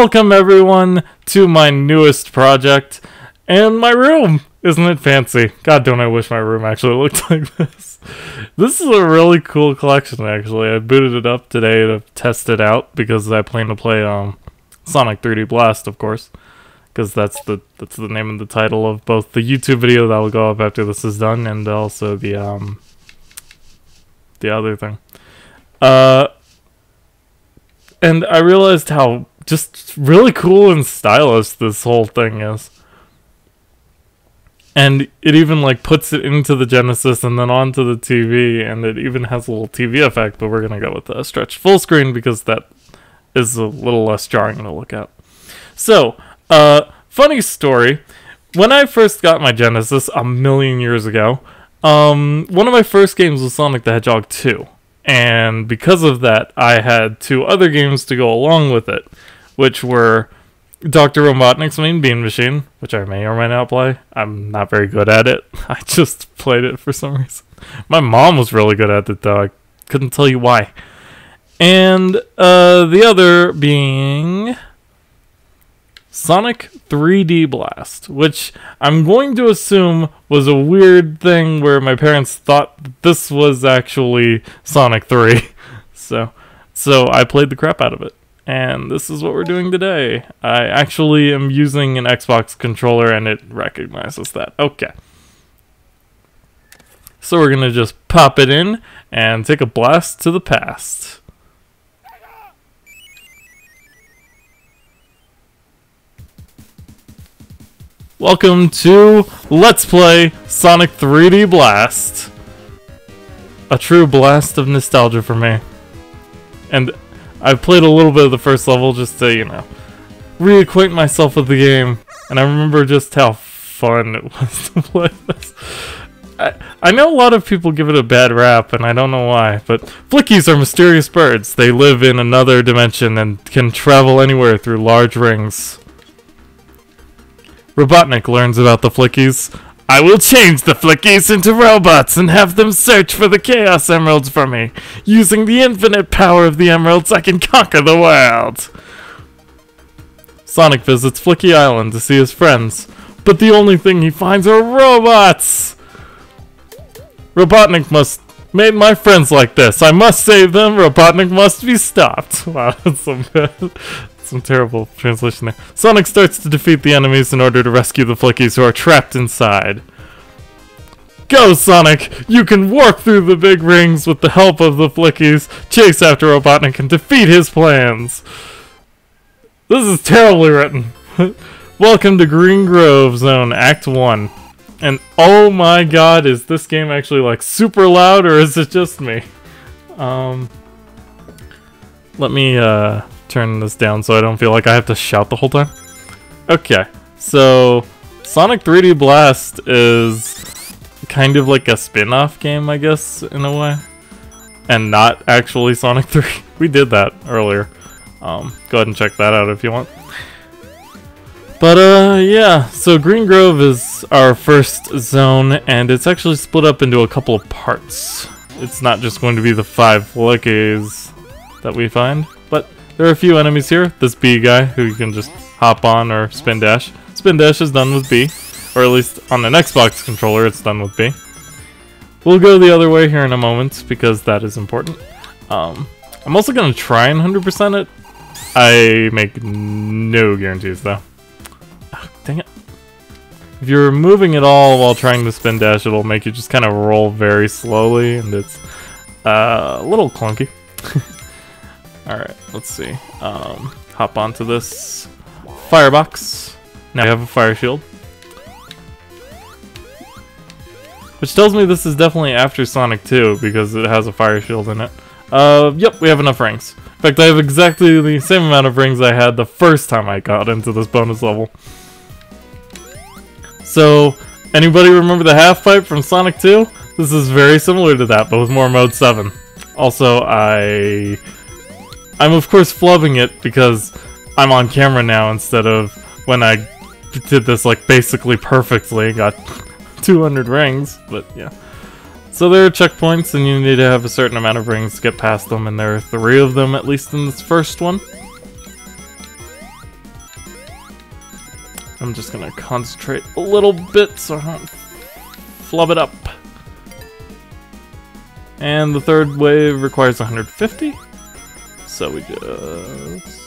Welcome everyone to my newest project and my room. Isn't it fancy? God, don't I wish my room actually looked like this. This is a really cool collection actually. I booted it up today to test it out because I plan to play Sonic 3D Blast, of course. Because that's the name of the title of both the YouTube video that will go up after this is done and also the other thing. And I realized how just really cool and stylish this whole thing is. And it even like puts it into the Genesis and then onto the TV, and it even has a little TV effect, but we're gonna go with a stretch full screen because that is a little less jarring to look at. So, funny story. When I first got my Genesis a million years ago, one of my first games was Sonic the Hedgehog 2. And because of that, I had two other games to go along with it, which were Dr. Robotnik's Mean Bean Machine, which I may or may not play. I'm not very good at it. I just played it for some reason. My mom was really good at it, though. I couldn't tell you why. And the other being Sonic 3D Blast, which I'm going to assume was a weird thing where my parents thought that this was actually Sonic 3. So I played the crap out of it. And this is what we're doing today. I actually am using an Xbox controller and it recognizes that. Okay. So we're going to just pop it in and take a blast to the past. Welcome to Let's Play Sonic 3D Blast. A true blast of nostalgia for me. And I've played a little bit of the first level just to, you know, reacquaint myself with the game. And I remember just how fun it was to play this. I know a lot of people give it a bad rap, and I don't know why, but Flickies are mysterious birds. They live in another dimension and can travel anywhere through large rings. Robotnik learns about the Flickies. I will change the Flickies into robots and have them search for the Chaos Emeralds for me. Using the infinite power of the emeralds, I can conquer the world. Sonic visits Flicky Island to see his friends, but the only thing he finds are robots. Robotnik must made my friends like this. I must save them. Robotnik must be stopped. Wow, that's so bad. Some terrible translation there. Sonic starts to defeat the enemies in order to rescue the Flickies who are trapped inside. Go, Sonic! You can walk through the big rings with the help of the Flickies, chase after Robotnik, and defeat his plans. This is terribly written. Welcome to Green Grove Zone, Act 1. And oh my god, is this game actually like super loud, or is it just me? Let me turn this down so I don't feel like I have to shout the whole time. Okay, so Sonic 3D Blast is kind of like a spin-off game, I guess, in a way. And not actually Sonic 3. We did that earlier. Go ahead and check that out if you want. But yeah, so Green Grove is our first zone, and it's actually split up into a couple of parts. It's not just going to be the 5 Flickies that we find, but there are a few enemies here. This B guy, who you can just hop on or spin dash. Spin dash is done with B, or at least on an Xbox controller it's done with B. We'll go the other way here in a moment, because that is important. I'm also going to try and 100% it. I make no guarantees, though. Oh, dang it. If you're moving it all while trying to spin dash, it'll make you just kind of roll very slowly, and it's a little clunky. Alright, let's see. Hop onto this firebox. Now we have a fire shield. Which tells me this is definitely after Sonic 2, because it has a fire shield in it. Yep, we have enough rings. In fact, I have exactly the same amount of rings I had the first time I got into this bonus level. So, anybody remember the half pipe from Sonic 2? This is very similar to that, but with more Mode 7. Also, I'm of course flubbing it because I'm on camera now instead of when I did this like basically perfectly, got 200 rings, but yeah. So there are checkpoints and you need to have a certain amount of rings to get past them, and there are 3 of them at least in this first one. I'm just gonna concentrate a little bit so I don't flub it up. And the third wave requires 150. So we just...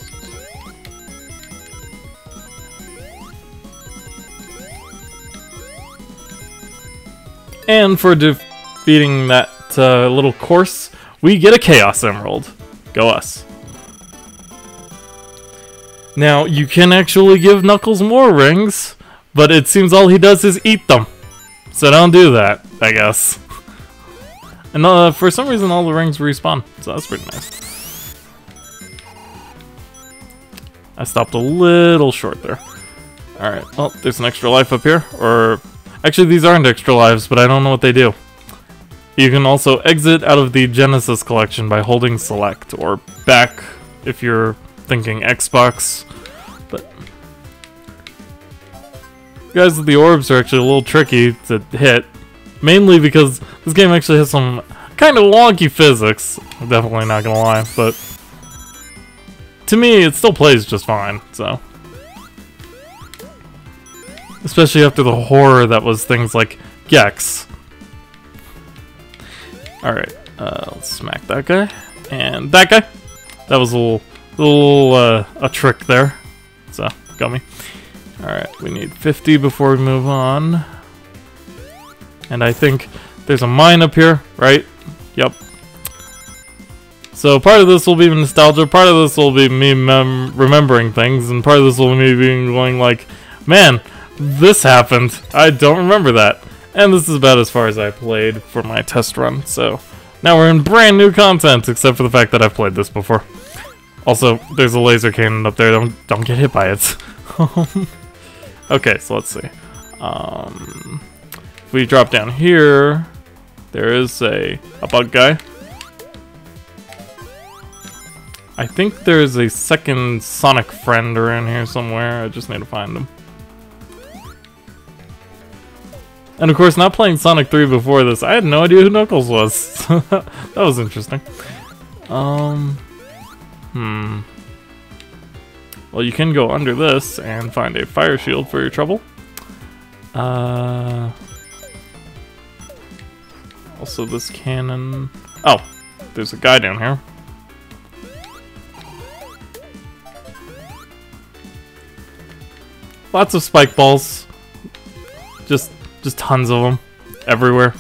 And for defeating that little course, we get a Chaos Emerald. Go us. Now, you can actually give Knuckles more rings, but it seems all he does is eat them. So don't do that, I guess. And for some reason, all the rings respawn, so that's pretty nice. I stopped a little short there. Alright, well, there's an extra life up here, or... Actually, these aren't extra lives, but I don't know what they do. You can also exit out of the Genesis collection by holding select, or back if you're thinking Xbox. But guys, the orbs are actually a little tricky to hit, mainly because this game actually has some kind of wonky physics. I'm definitely not gonna lie, but to me, it still plays just fine, so. Especially after the horror that was things like Gex. Alright, let's smack that guy. And that guy. That was a little trick there. So, got me. Alright, we need 50 before we move on. And I think there's a mine up here, right? Yep. So part of this will be nostalgia, part of this will be me remembering things, and part of this will be me being going like, man, this happened. I don't remember that. And this is about as far as I played for my test run, so now we're in brand new content, except for the fact that I've played this before. Also, there's a laser cannon up there. Don't get hit by it. Okay, so let's see. If we drop down here, there is a bug guy. I think there's a second Sonic friend around here somewhere. I just need to find him. And of course, not playing Sonic 3 before this, I had no idea who Knuckles was. That was interesting. Well, you can go under this and find a fire shield for your trouble. Also this cannon... Oh, there's a guy down here. Lots of spike balls. Just tons of them. Everywhere.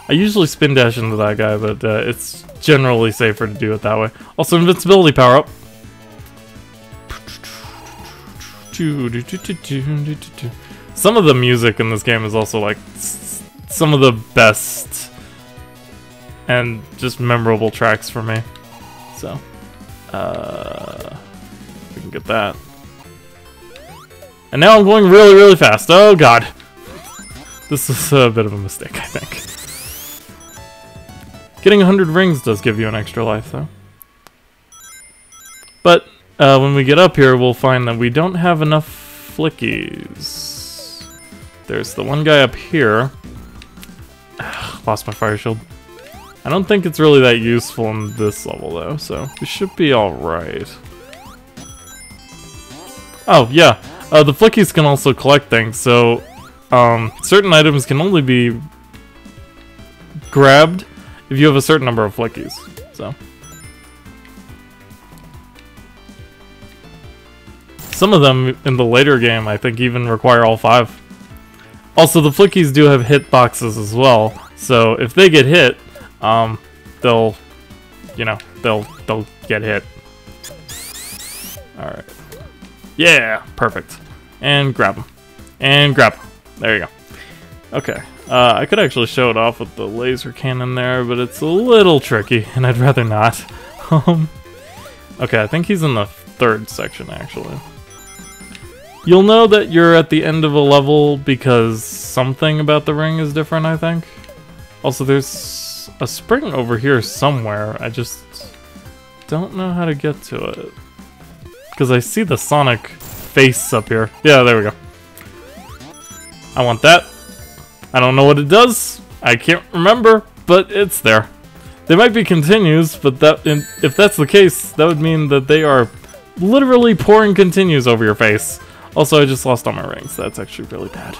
I usually spin dash into that guy, but it's generally safer to do it that way. Also, invincibility power up. Some of the music in this game is also like some of the best and just memorable tracks for me. So, we can get that. And now I'm going really, really fast. Oh god. This is a bit of a mistake, I think. Getting 100 rings does give you an extra life, though. But when we get up here, we'll find that we don't have enough flickies. There's the one guy up here. Ugh, lost my fire shield. I don't think it's really that useful in this level, though, so we should be alright. Oh, yeah. The flickies can also collect things, so certain items can only be grabbed if you have a certain number of flickies. So some of them in the later game, I think, even require all 5. Also, the flickies do have hit boxes as well, so if they get hit, they'll get hit. All right. Yeah, perfect. And grab them. And grab them. There you go. Okay. I could actually show it off with the laser cannon there, but it's a little tricky, and I'd rather not. Okay, I think he's in the 3rd section, actually. You'll know that you're at the end of a level because something about the ring is different, I think. Also, there's a spring over here somewhere. I just don't know how to get to it. Because I see the Sonic face up here. Yeah, there we go. I want that. I don't know what it does. I can't remember, but it's there. They might be continues, but if that's the case, that would mean that they are literally pouring continues over your face. Also, I just lost all my rings. That's actually really bad.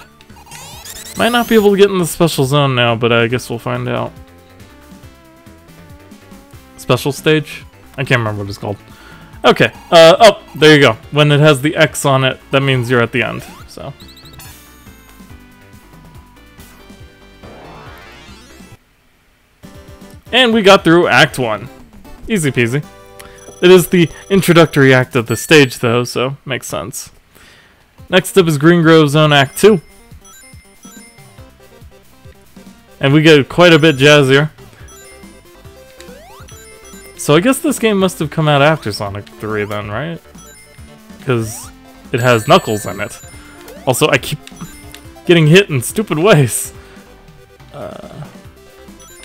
Might not be able to get in the special zone now, but I guess we'll find out. Special stage? I can't remember what it's called. Okay, oh, there you go. When it has the X on it, that means you're at the end, so. And we got through Act 1. Easy peasy. It is the introductory act of the stage, though, so makes sense. Next up is Green Grove Zone Act 2. And we get quite a bit jazzier. So I guess this game must have come out after Sonic 3 then, right? Because it has Knuckles in it. Also, I keep getting hit in stupid ways. The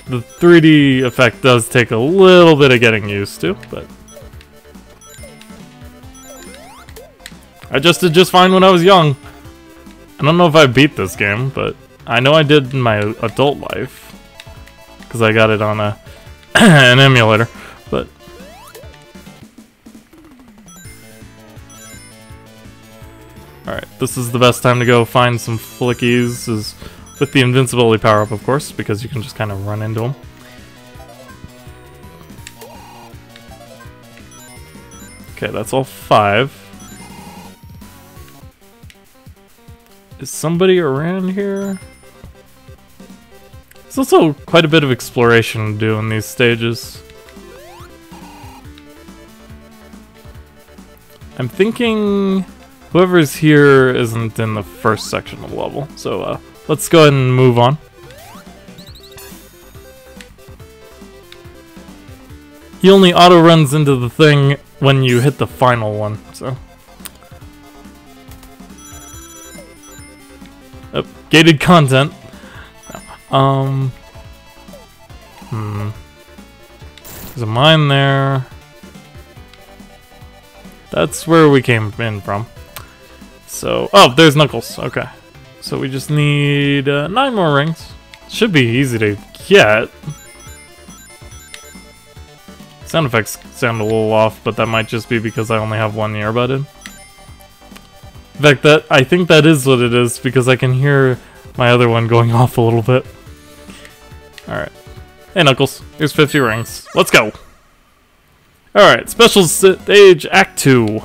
3D effect does take a little bit of getting used to, but I just did just fine when I was young. I don't know if I beat this game, but I know I did in my adult life because I got it on a an emulator. But alright, this is the best time to go find some flickies, is with the invincibility power up, of course, because you can just kind of run into them. Okay, that's all 5. Is somebody around here? There's also quite a bit of exploration to do in these stages. I'm thinking whoever's here isn't in the first section of the level, so let's go ahead and move on. He only auto runs into the thing when you hit the final one, so. Oh, gated content. There's a mine there. That's where we came in from. So, oh, there's Knuckles. Okay. So we just need 9 more rings. Should be easy to get. Sound effects sound a little off, but that might just be because I only have one earbud in. In fact, I think that is what it is, because I can hear my other one going off a little bit. Alright. Hey Knuckles, here's 50 rings. Let's go! Alright, special stage Act 2.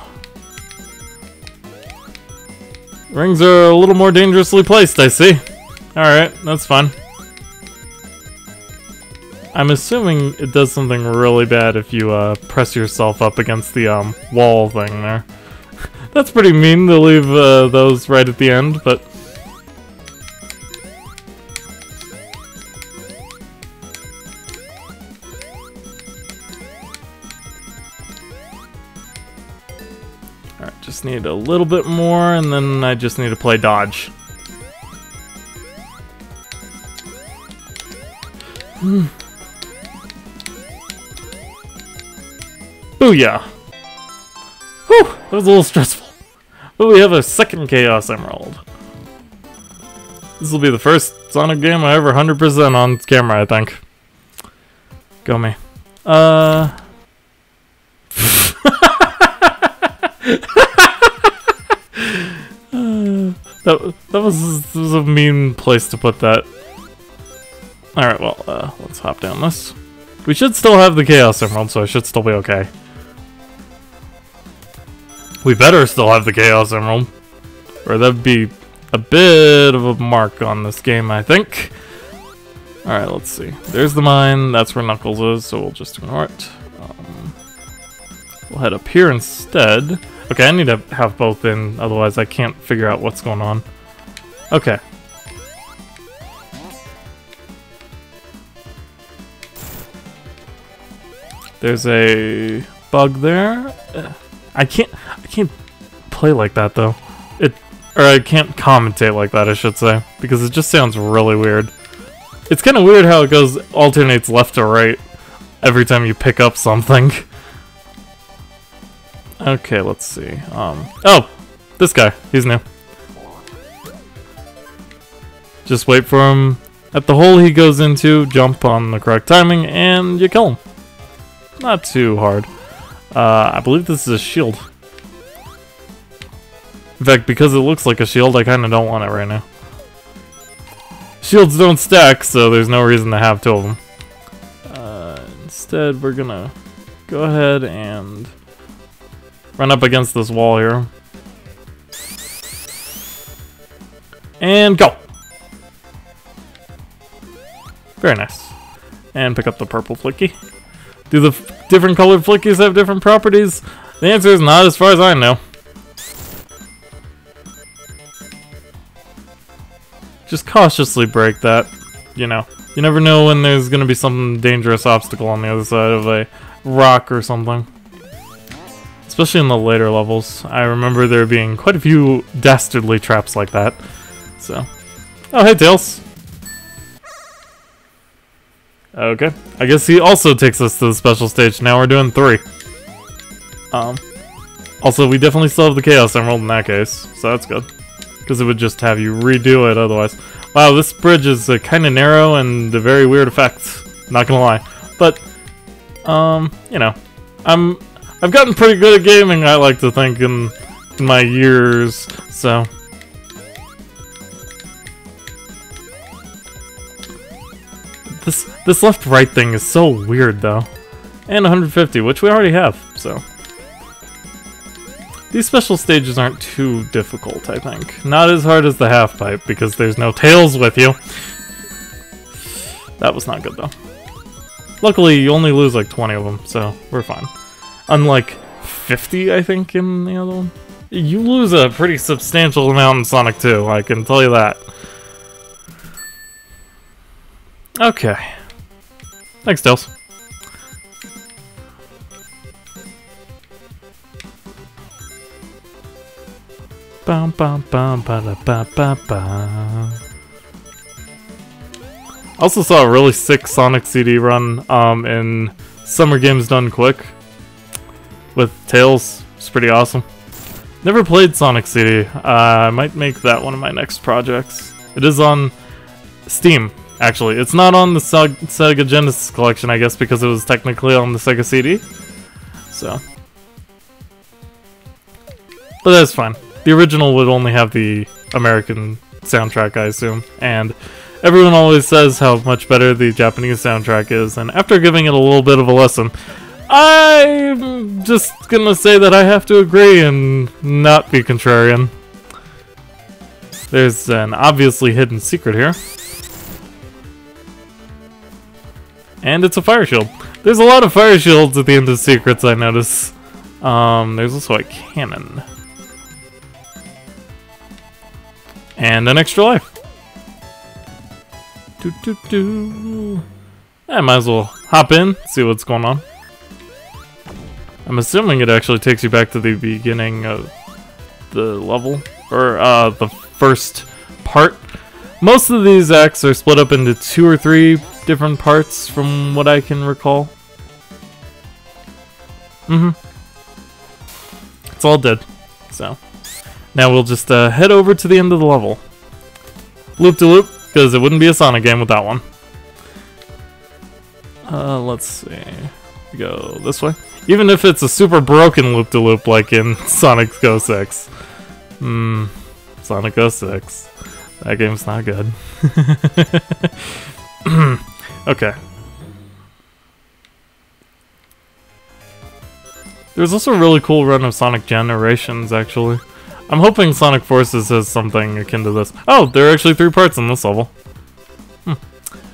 Rings are a little more dangerously placed, I see. Alright, that's fine. I'm assuming it does something really bad if you press yourself up against the wall thing there. That's pretty mean to leave those right at the end, but... Alright, just need a little bit more, and then I just need to play dodge. Booyah! Whew, that was a little stressful. But we have a second Chaos Emerald. This will be the first Sonic game I ever 100% on camera, I think. Go me. That was a mean place to put that. Alright, well, let's hop down this. We should still have the Chaos Emerald, so I should still be okay. We better still have the Chaos Emerald, or that'd be a bit of a mark on this game, I think. Alright, let's see. There's the mine, that's where Knuckles is, so we'll just ignore it. We'll head up here instead. Okay, I need to have both in, otherwise I can't figure out what's going on. Okay. There's a bug there. I can't play like that though. Or I can't commentate like that, I should say, because it just sounds really weird. It's kind of weird how it goes alternates left to right every time you pick up something. Okay, let's see. Oh, this guy. He's new. Just wait for him at the hole he goes into, jump on the correct timing, and you kill him. Not too hard. I believe this is a shield. In fact, because it looks like a shield, I kind of don't want it right now. Shields don't stack, so there's no reason to have 2 of them. Instead, we're gonna go ahead and run up against this wall here. And go! Very nice. And pick up the purple flicky. Do the different colored flickies have different properties? The answer is not, as far as I know. Just cautiously break that, you know. You never know when there's gonna be some dangerous obstacle on the other side of a rock or something. Especially in the later levels. I remember there being quite a few dastardly traps like that. So. Oh, hey, Tails. Okay. I guess he also takes us to the special stage. Now we're doing 3. Also, we definitely still have the Chaos Emerald in that case, so that's good. Because it would just have you redo it otherwise. Wow, this bridge is kind of narrow and a very weird effect. Not gonna lie. But, you know, I've gotten pretty good at gaming, I like to think, in my years, so. This left-right thing is so weird, though. And 150, which we already have, so. These special stages aren't too difficult, I think. Not as hard as the half-pipe, because there's no Tails with you. That was not good, though. Luckily, you only lose like 20 of them, so we're fine. Unlike 50, I think, in the other one. You lose a pretty substantial amount in Sonic 2, I can tell you that. Okay. Thanks, Tails. Bum bum bum ba da ba ba ba. I also saw a really sick Sonic CD run in Summer Games Done Quick with Tails. It's pretty awesome. Never played Sonic CD. I might make that one of my next projects. It is on Steam, actually. It's not on the Sega Genesis collection, I guess, because it was technically on the Sega CD. So. But that's fine. The original would only have the American soundtrack, I assume, and everyone always says how much better the Japanese soundtrack is, and after giving it a little bit of a lesson, I'm just gonna say that I have to agree and not be contrarian. There's an obviously hidden secret here. And it's a fire shield. There's a lot of fire shields at the end of secrets, I notice. There's also a cannon. And an extra life. I might as well hop in, see what's going on. I'm assuming it actually takes you back to the beginning of the level, or the first part. Most of these acts are split up into 2 or 3 different parts from what I can recall. It's all dead, so. Now we'll just head over to the end of the level. Loop-de-loop, because it wouldn't be a Sonic game without one. Let's see. We go this way. Even if it's a super broken loop-de-loop like in Sonic 06. Sonic 06. That game's not good. Okay. There's also a really cool run of Sonic Generations, actually. I'm hoping Sonic Forces has something akin to this. Oh, there are actually 3 parts in this level.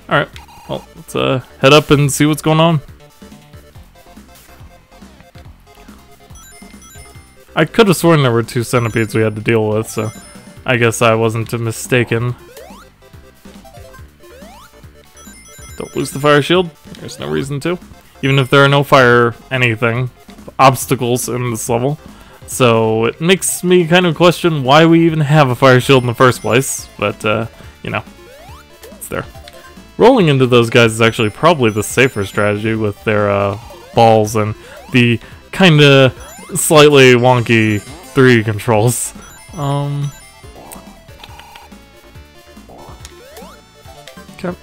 Alright, well, let's head up and see what's going on. I could have sworn there were 2 centipedes we had to deal with, so I guess I wasn't mistaken. Don't lose the fire shield. There's no reason to. Even if there are no fire anything, obstacles in this level. So it makes me kind of question why we even have a fire shield in the first place, but, you know, it's there. Rolling into those guys is actually probably the safer strategy with their, balls and the kinda slightly wonky 3 controls. Okay.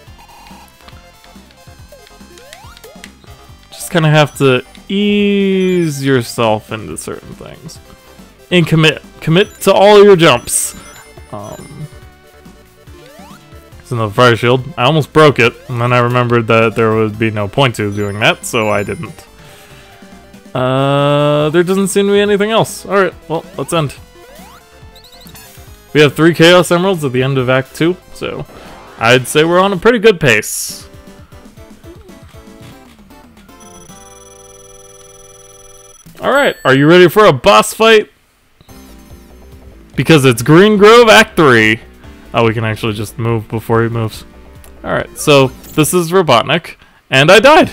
Just kinda have to ease yourself into certain things. and commit. Commit to all your jumps. It's another fire shield. I almost broke it, and then I remembered that there would be no point to doing that, so I didn't. There doesn't seem to be anything else. Alright, well, let's end. We have 3 Chaos Emeralds at the end of Act 2, so I'd say we're on a pretty good pace. Alright, are you ready for a boss fight? Because it's Green Grove Act 3. Oh, we can actually just move before he moves. Alright, so this is Robotnik, and I died!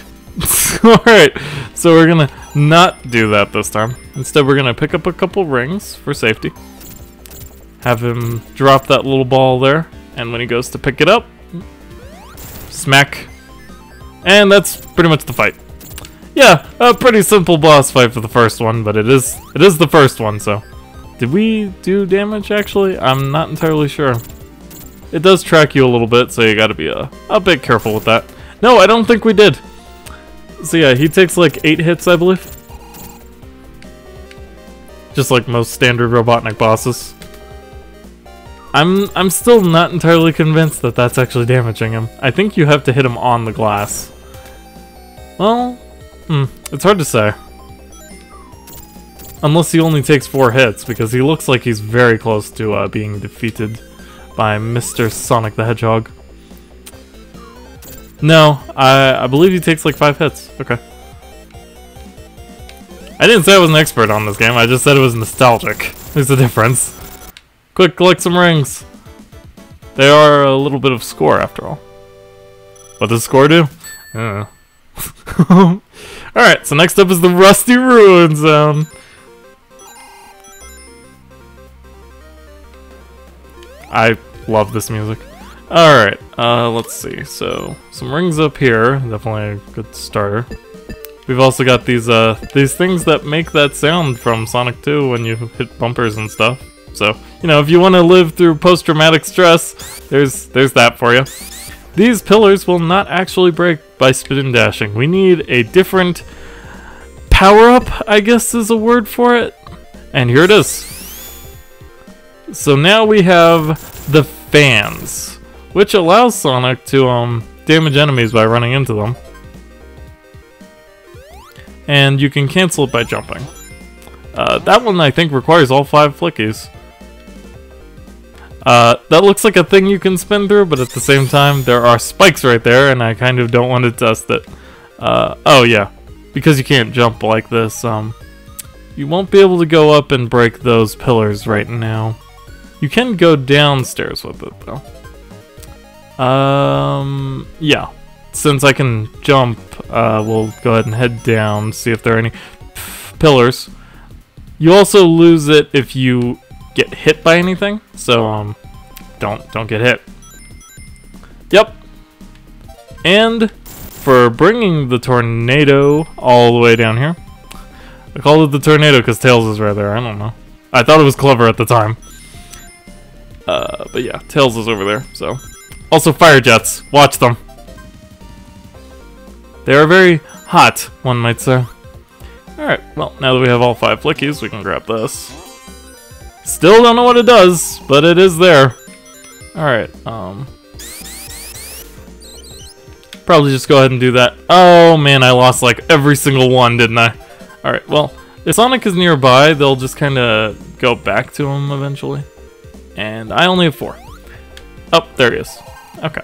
Alright, so we're gonna not do that this time. Instead, we're gonna pick up a couple rings for safety. Have him drop that little ball there, and when he goes to pick it up, smack. And that's pretty much the fight. Yeah, a pretty simple boss fight for the first one, but it is the first one, so. Did we do damage, actually? I'm not entirely sure. It does track you a little bit, so you gotta be a bit careful with that. No, I don't think we did. So yeah, he takes like 8 hits, I believe. Just like most standard Robotnik bosses. I'm still not entirely convinced that that's actually damaging him. I think you have to hit him on the glass. Well, it's hard to say. Unless he only takes 4 hits, because he looks like he's very close to being defeated by Mr. Sonic the Hedgehog. No, I believe he takes like 5 hits. Okay. I didn't say I was an expert on this game, I just said it was nostalgic. There's a difference. Quick, collect some rings. They are a little bit of score, after all. What does score do? I don't know. Alright, so next up is the Rusty Ruin Zone. I love this music. Alright, let's see. So, some rings up here. Definitely a good starter. We've also got these things that make that sound from Sonic 2 when you hit bumpers and stuff. So, you know, if you want to live through post-traumatic stress, there's that for you. These pillars will not actually break by spin dashing. We need a different power-up, I guess is a word for it. And here it is. So now we have the fans, which allows Sonic to damage enemies by running into them. And you can cancel it by jumping. That one I think requires all 5 flickies. That looks like a thing you can spin through, but at the same time, there are spikes right there, and I kind of don't want to test it. Oh yeah, because you can't jump like this, you won't be able to go up and break those pillars right now. You can go downstairs with it, though. Yeah. Since I can jump, we'll go ahead and head down, see if there are any pillars. You also lose it if you get hit by anything, so don't get hit. Yep. And for bringing the tornado all the way down here, I called it the tornado because Tails is right there. I don't know. I thought it was clever at the time. But yeah, Tails is over there. So also fire jets. Watch them. They are very hot, one might say. Alright, well, now that we have all 5 flickies, we can grab this. Still don't know what it does, but it is there. Alright, probably just go ahead and do that. Oh man, I lost like every single one, didn't I? Alright, well, if Sonic is nearby, they'll just kind of go back to him eventually. And I only have 4. Oh, there he is. Okay.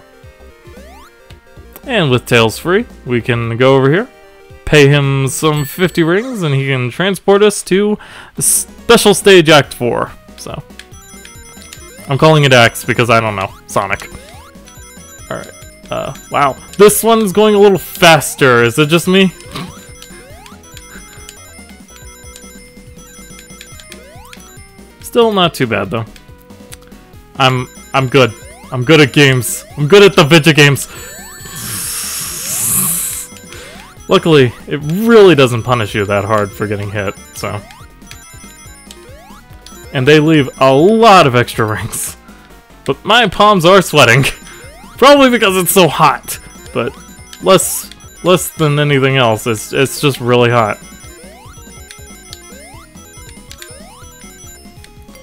And with Tails free, we can go over here, pay him some 50 rings, and he can transport us to the Special Stage Act 4. So, I'm calling it X because I don't know. Sonic. Alright. Wow. This one's going a little faster. Is it just me? Still not too bad, though. I'm good. I'm good at games. I'm good at the video games. Luckily, it really doesn't punish you that hard for getting hit, so. And they leave a lot of extra rings. But my palms are sweating. Probably because it's so hot. But less than anything else, it's just really hot.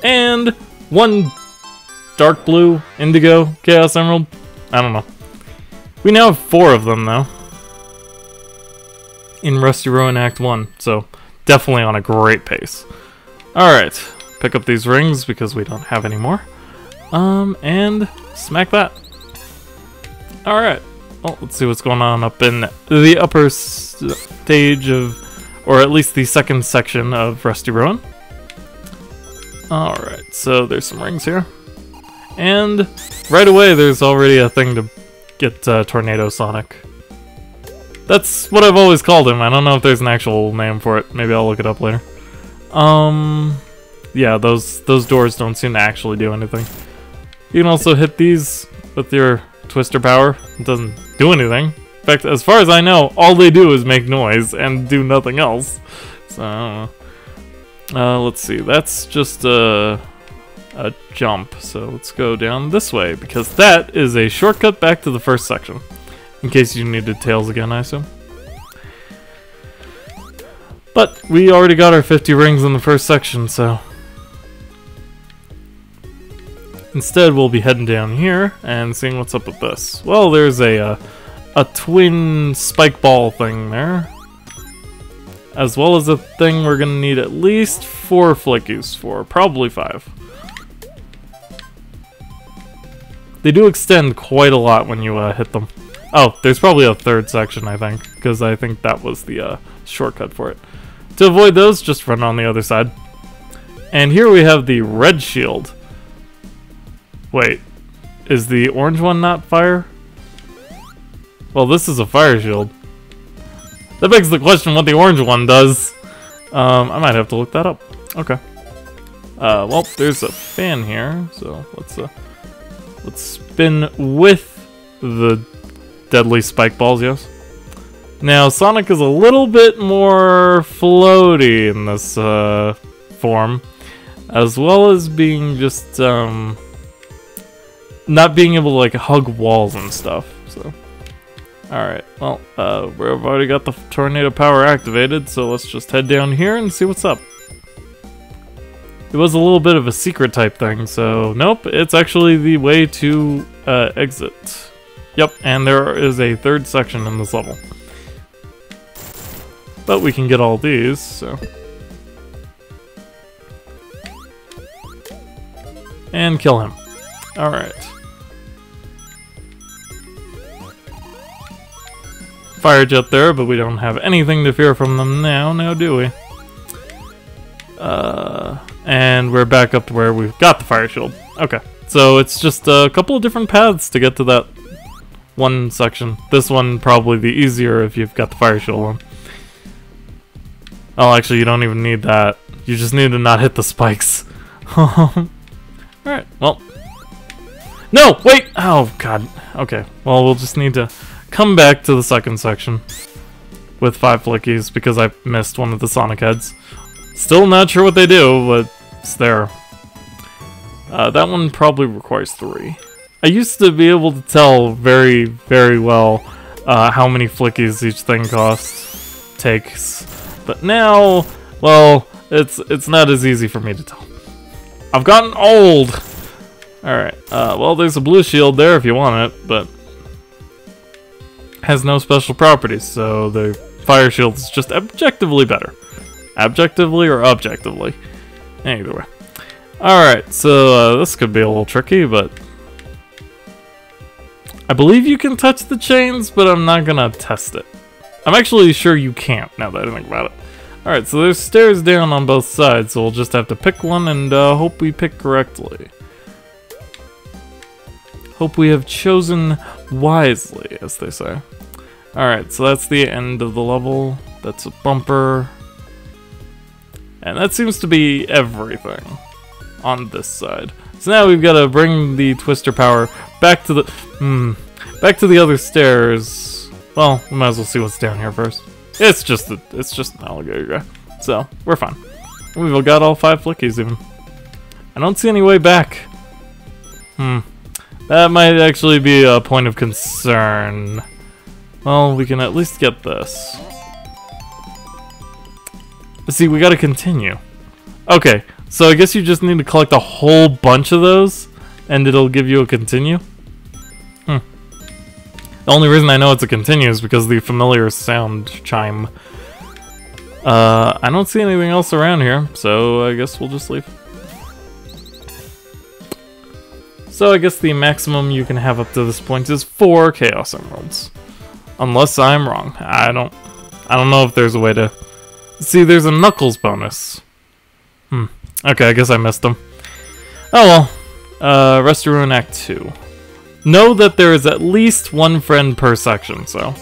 And one dark blue indigo Chaos Emerald. I don't know. We now have 4 of them though in Rusty Ruin Act 1, so definitely on a great pace. Alright, pick up these rings because we don't have any more. And smack that. Alright, well, let's see what's going on up in the upper stage of, or at least the second section of Rusty Ruin. Alright, so there's some rings here. And right away there's already a thing to get Tornado Sonic. That's what I've always called him. I don't know if there's an actual name for it. Maybe I'll look it up later. Yeah, those doors don't seem to actually do anything. You can also hit these with your Twister power. It doesn't do anything. In fact, as far as I know, all they do is make noise and do nothing else. So, I don't know. Let's see. That's just a jump. So let's go down this way, because that is a shortcut back to the first section. In case you needed Tails again, I assume. But we already got our 50 rings in the first section, so instead we'll be heading down here and seeing what's up with this. Well, there's a twin spike ball thing there, as well as a thing we're gonna need at least 4 flickies for, probably 5. They do extend quite a lot when you hit them. Oh, there's probably a 3rd section, I think, because I think that was the shortcut for it. To avoid those, just run on the other side. And here we have the red shield. Wait, is the orange one not fire? Well, this is a fire shield. That begs the question what the orange one does. I might have to look that up. Okay. Well, there's a fan here, so let's spin with the deadly spike balls, yes. Now, Sonic is a little bit more floaty in this form, as well as being just not being able to like hug walls and stuff. So, all right. Well, we've already got the tornado power activated, so let's just head down here and see what's up. It was a little bit of a secret type thing, so nope. It's actually the way to exit. Yep, and there is a 3rd section in this level. But we can get all these, so. And kill him. Alright. Fire jet there, but we don't have anything to fear from them now do we? And we're back up to where we've got the fire shield. Okay, so it's just a couple of different paths to get to that one section. This one probably the easier if you've got the fire shield on. Oh, actually, you don't even need that. You just need to not hit the spikes. Alright, well. No, wait! Oh, God. Okay, well, we'll just need to come back to the second section with 5 flickies because I missed one of the Sonic heads. Still not sure what they do, but it's there. That one probably requires 3. I used to be able to tell very, very well how many flickies each thing takes, but now, well, it's not as easy for me to tell. I've gotten old. All right. Well, there's a blue shield there if you want it, but has no special properties, so the fire shield is just objectively better. Objectively or objectively, either way. All right. So this could be a little tricky, but I believe you can touch the chains, but I'm not gonna test it. I'm actually sure you can't, now that I think about it. Alright, so there's stairs down on both sides, so we'll just have to pick one and hope we pick correctly. Hope we have chosen wisely, as they say. Alright, so that's the end of the level. That's a bumper. And that seems to be everything on this side. So now we've got to bring the Twister power back to the other stairs. Well, we might as well see what's down here first. It's just an alligator guy, so we're fine. We've got all 5 flickies even. I don't see any way back. That might actually be a point of concern. Well, we can at least get this. See, we got to continue. Okay, So I guess you just need to collect a whole bunch of those, and it'll give you a continue. The only reason I know it's a continue is because of the familiar sound chime. I don't see anything else around here, so I guess we'll just leave. So I guess the maximum you can have up to this point is 4 Chaos Emeralds. Unless I'm wrong. I don't know if there's a way to... See, there's a Knuckles bonus. Okay, I guess I missed them. Oh well. Rusty Ruin Act 2. Know that there is at least one friend per section, so...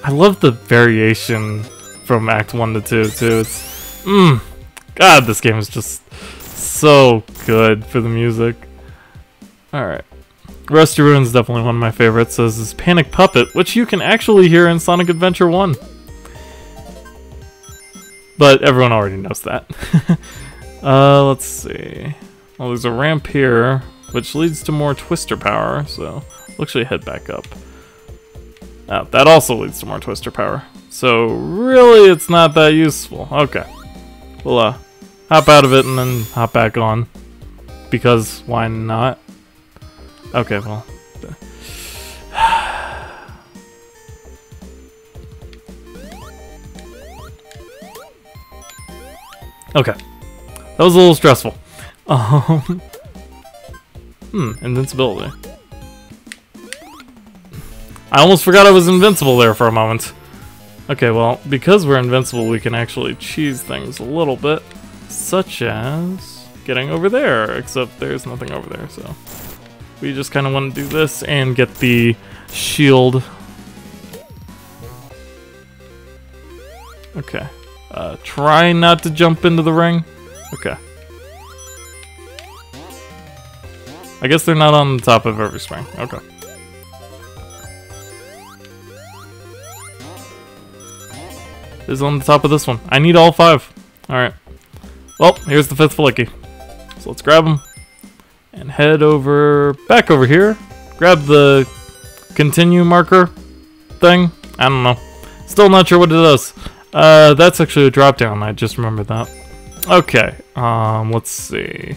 I love the variation from Act 1 to 2, too. It's... God, this game is just so good for the music. Alright. Rusty Ruin's definitely one of my favorites. So this is Panic Puppet, which you can actually hear in Sonic Adventure 1. But everyone already knows that. Let's see. Well, there's a ramp here, which leads to more Twister power, so we'll actually head back up. That also leads to more Twister power. So really, it's not that useful. Okay. We'll hop out of it and then hop back on. Because why not? Okay, well. Okay. That was a little stressful. Invincibility. I almost forgot I was invincible there for a moment. Okay, well, because we're invincible, we can actually cheese things a little bit. Such as getting over there, except there's nothing over there, so... We just kind of want to do this and get the shield. Okay. Try not to jump into the ring. Okay. I guess they're not on the top of every spring. Okay. Is on the top of this one. I need all 5. Alright. Well, here's the 5th Flicky. So let's grab them. And head over, back over here. Grab the continue marker thing. I don't know. Still not sure what it does. That's actually a drop down. I just remembered that. Okay. Let's see.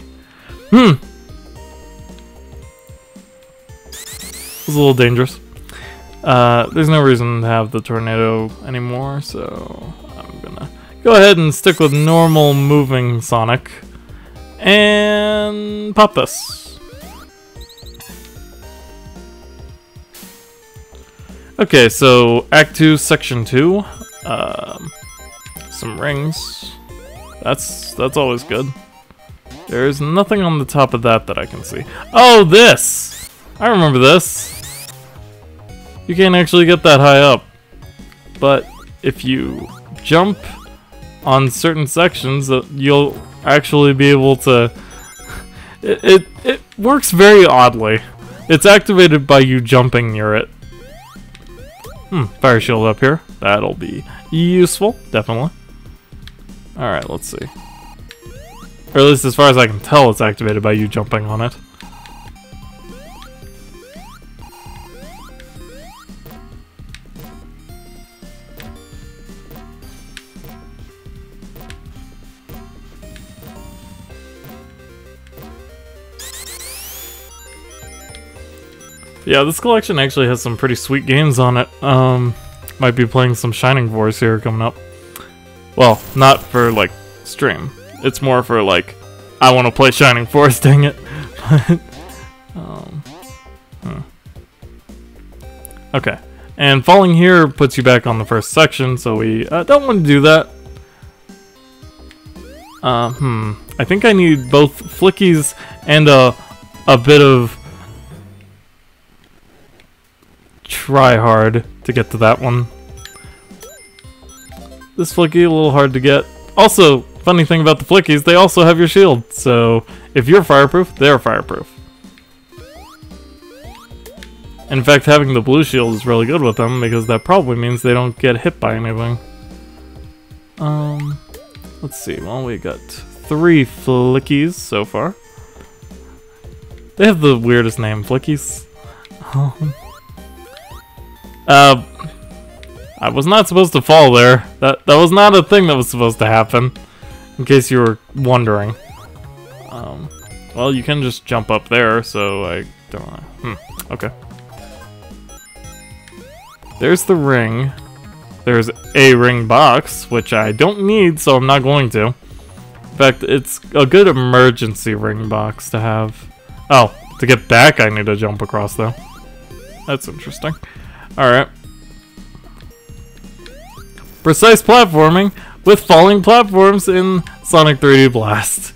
It was a little dangerous. There's no reason to have the tornado anymore, so I'm gonna go ahead and stick with normal moving Sonic. And pop this. Okay, so Act 2, Section 2. Some rings. That's always good. There's nothing on the top of that I can see. Oh, this! I remember this. You can't actually get that high up. But if you jump on certain sections, you'll actually be able to... It works very oddly. It's activated by you jumping near it. Fire shield up here. That'll be useful, definitely. Alright, let's see. Or at least as far as I can tell, it's activated by you jumping on it. Yeah, this collection actually has some pretty sweet games on it. Might be playing some Shining Force here coming up. Well, not for, like, stream. It's more for, like, I want to play Shining Force, dang it. But, Okay. And falling here puts you back on the first section, so we don't want to do that. I think I need both flickies and a bit of try hard to get to that one. This flicky a little hard to get. Also, funny thing about the flickies, they also have your shield. So if you're fireproof, they're fireproof. In fact, having the blue shield is really good with them because that probably means they don't get hit by anything. Let's see. Well, we got 3 flickies so far. They have the weirdest name, flickies. I was not supposed to fall there. That was not a thing that was supposed to happen. In case you were wondering. Well, you can just jump up there, so I don't know. Okay. There's the ring. There's a ring box, which I don't need, so I'm not going to. In fact, it's a good emergency ring box to have. Oh, to get back I need to jump across, though. That's interesting. Alright. Precise platforming with falling platforms in Sonic 3D Blast.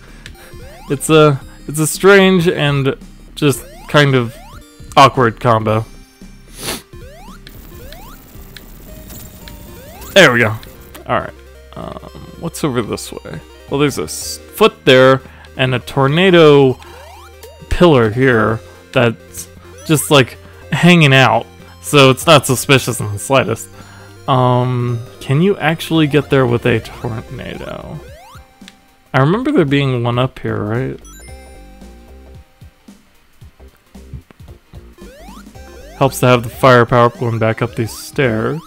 It's a strange and just kind of awkward combo. There we go. Alright. What's over this way? Well, there's a foot there and a tornado pillar here that's just like hanging out. So it's not suspicious in the slightest. Can you actually get there with a tornado? I remember there being one up here, right? Helps to have the firepower going back up these stairs.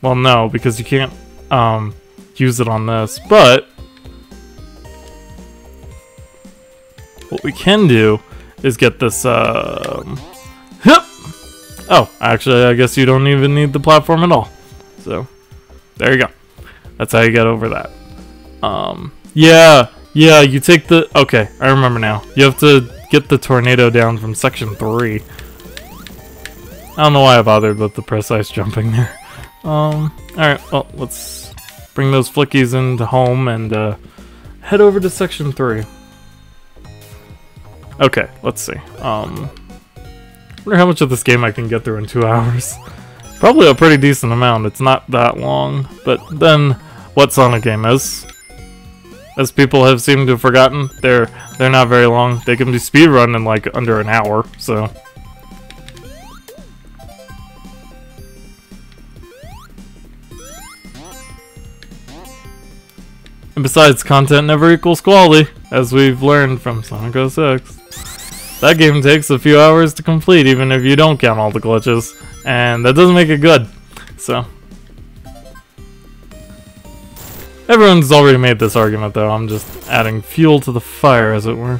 Well, no, because you can't use it on this, but what we can do is get this Oh, actually, I guess you don't even need the platform at all. So, there you go. That's how you get over that. Yeah, you take the... Okay, I remember now. You have to get the tornado down from section 3. I don't know why I bothered with the precise jumping there. Alright, well, let's bring those flickies into home and head over to section 3. Okay, let's see. I wonder how much of this game I can get through in 2 hours. Probably a pretty decent amount. It's not that long, but then what Sonic game is, as people have seemed to have forgotten, they're not very long. They can be speedrun in like under an hour, so. And besides, content never equals quality, as we've learned from Sonic 06. That game takes a few hours to complete, even if you don't count all the glitches, and that doesn't make it good, so. Everyone's already made this argument, though. I'm just adding fuel to the fire, as it were.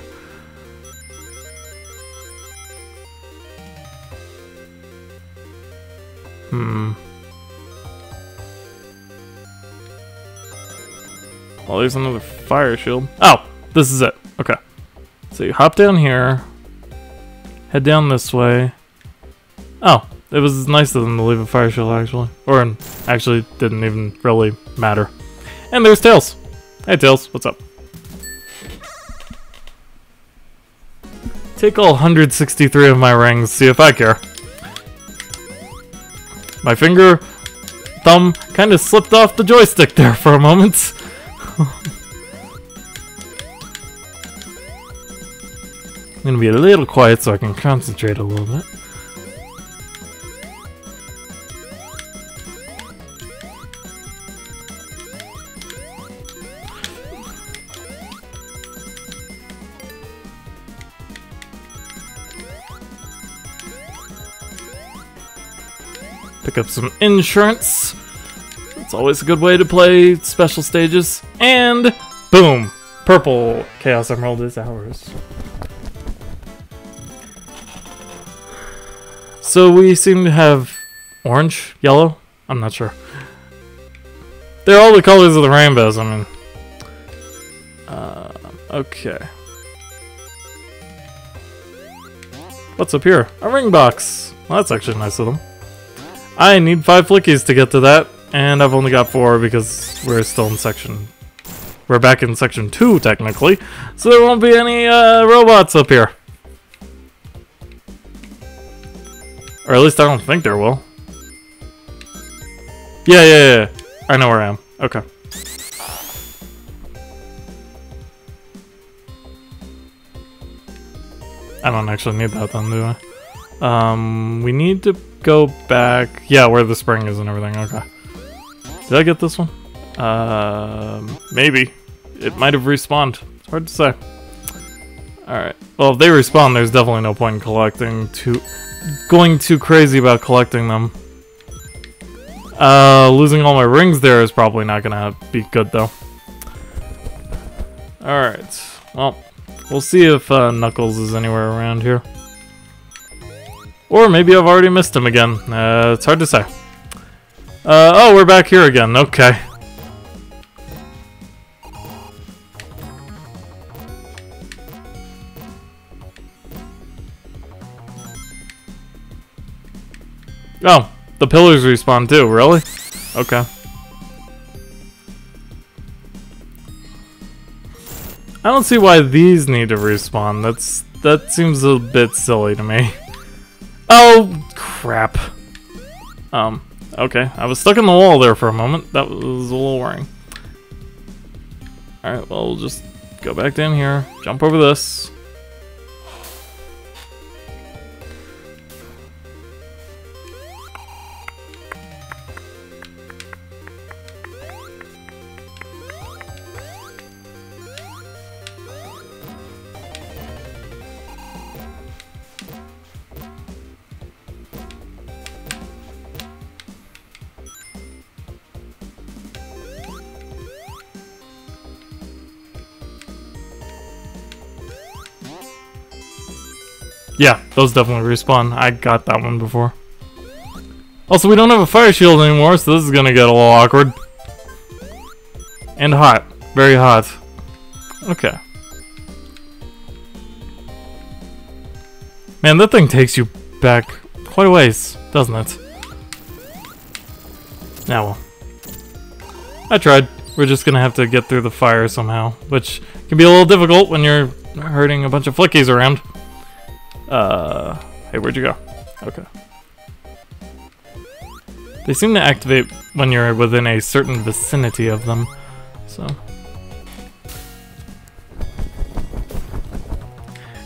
Well, there's another fire shield. Oh, this is it. Okay. So you hop down here. Head down this way. Oh, it was nice of them to leave a fire shield, actually. Or, actually, didn't even really matter. And there's Tails. Hey, Tails, what's up? Take all 163 of my rings, see if I care. My thumb kind of slipped off the joystick there for a moment. I'm gonna be a little quiet so I can concentrate a little bit. Pick up some insurance. It's always a good way to play special stages. And boom! Purple Chaos Emerald is ours. So we seem to have orange, yellow, I'm not sure. They're all the colors of the rainbows, I mean. Okay. What's up here? A ring box. Well, that's actually nice of them. I need 5 flickies to get to that, and I've only got 4 because we're still in section... We're back in section 2, technically, so there won't be any robots up here. Or at least I don't think there will. Yeah. I know where I am. Okay. I don't actually need that then, do I? We need to go back... Yeah, where the spring is and everything. Okay. Did I get this one? Maybe. It might have respawned. It's hard to say. Alright. Well, if they respawn, there's definitely no point in collecting going too crazy about collecting them. Losing all my rings there is probably not gonna be good though. Alright, well, we'll see if Knuckles is anywhere around here. Or maybe I've already missed him again. It's hard to say. Oh, we're back here again. Okay. Oh, the pillars respawn too, really? Okay. I don't see why these need to respawn. That seems a bit silly to me. Oh, crap. Okay. I was stuck in the wall there for a moment. That was a little worrying. Alright, well, we'll just go back down here. Jump over this. Yeah, those definitely respawn. I got that one before. Also, we don't have a fire shield anymore, so this is gonna get a little awkward. And hot. Very hot. Okay. Man, that thing takes you back quite a ways, doesn't it? Now, well. I tried. We're just gonna have to get through the fire somehow, which can be a little difficult when you're herding a bunch of flickies around. Hey, where'd you go? Okay. They seem to activate when you're within a certain vicinity of them, so.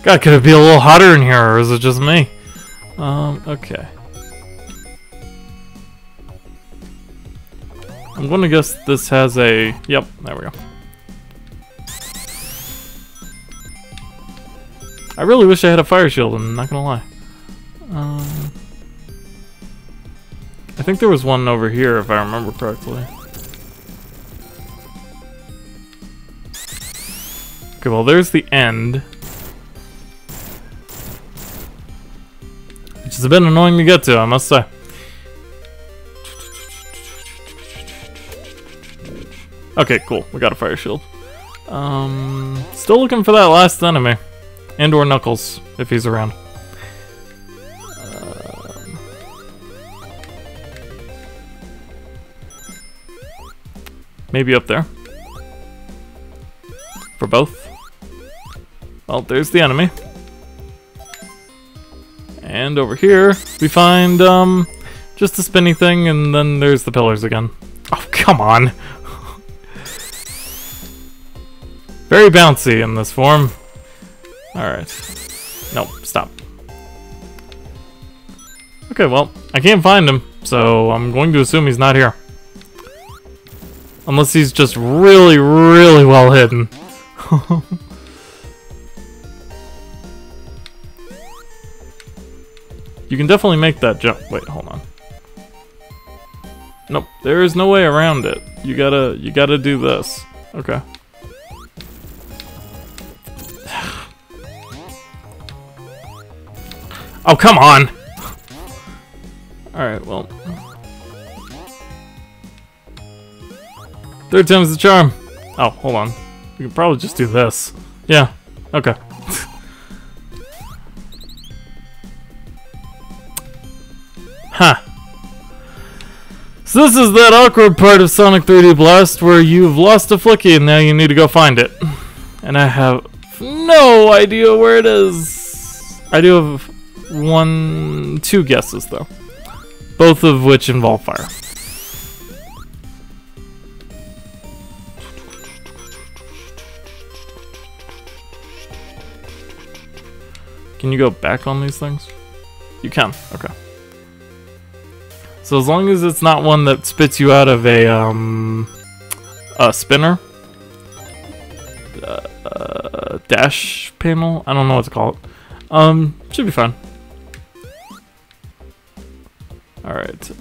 God, could it be a little hotter in here, or is it just me? Okay. I'm gonna guess this has a... Yep, there we go. I really wish I had a fire shield, I'm not gonna lie. I think there was one over here, if I remember correctly. Okay, well, there's the end. Which is a bit annoying to get to, I must say. Okay, cool. We got a fire shield. Still looking for that last enemy. And or Knuckles, if he's around. Maybe up there. For both. Well, there's the enemy. And over here, we find, just a spinny thing, and then there's the pillars again. Oh, come on! Very bouncy in this form. Alright. Nope, stop. Okay, well, I can't find him, so I'm going to assume he's not here. Unless he's just really, really well hidden. You can definitely make that jump. Wait, hold on. Nope, there is no way around it. You gotta do this. Okay. Oh, come on! Alright, well. Third time's the charm. Oh, hold on. We can probably just do this. Yeah, okay. Huh. So this is that awkward part of Sonic 3D Blast where you've lost a Flicky and now you need to go find it. And I have no idea where it is. I do have two guesses though. Both of which involve fire. Can you go back on these things? You can, okay. So as long as it's not one that spits you out of a spinner, dash panel, I don't know what to call it. Should be fine. Alright,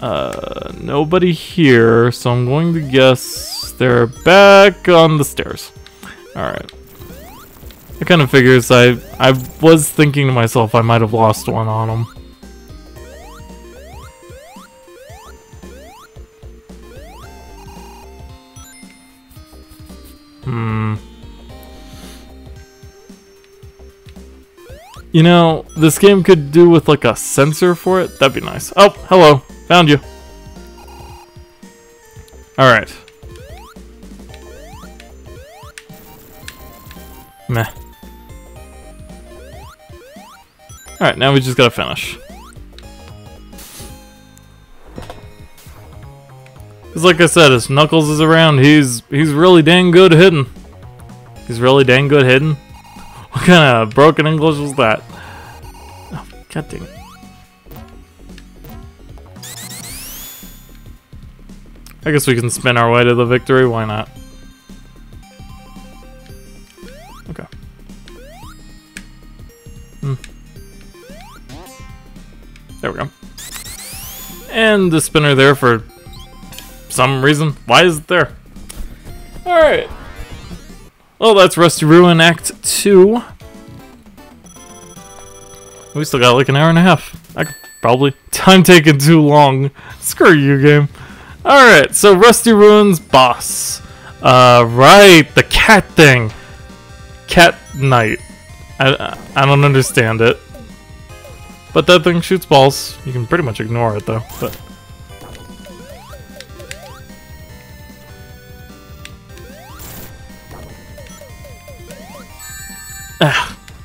nobody here, so I'm going to guess they're back on the stairs. Alright. It kind of figures. I was thinking to myself I might have lost one on them. You know, this game could do with like a sensor for it. That'd be nice. Oh, hello. Found you. Alright. Meh. Alright, now we just gotta finish. Because like I said, if Knuckles is around, he's really dang good hidden. He's really dang good hidden. What kind of broken English was that? Oh, god dang it. I guess we can spin our way to the victory, why not? Okay. There we go. And the spinner there for some reason. Why is it there? Alright. Well, that's Rusty Ruin Act 2. We still got like an hour and a half. I could probably... Time taking too long. Screw you, game. Alright, so Rusty Ruin's boss. Right, the cat thing. Cat Knight. I don't understand it. But that thing shoots balls. You can pretty much ignore it though. But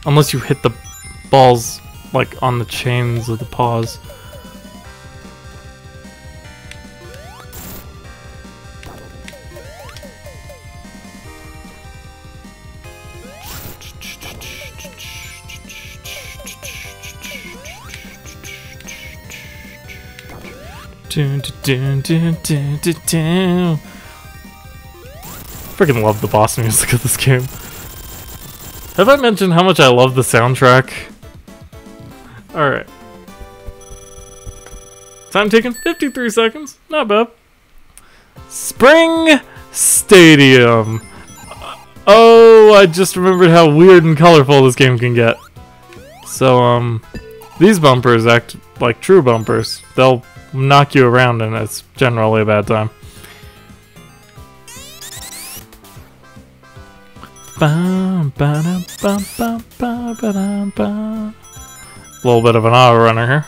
unless you hit the balls like on the chains of the paws. Freaking love the boss music of this game. Have I mentioned how much I love the soundtrack? Alright. Time taken 53 seconds. Not bad. Spring Stadium. Oh, I just remembered how weird and colorful this game can get. So, these bumpers act like true bumpers. They'll knock you around and it's generally a bad time. A little bit of an auto runner here.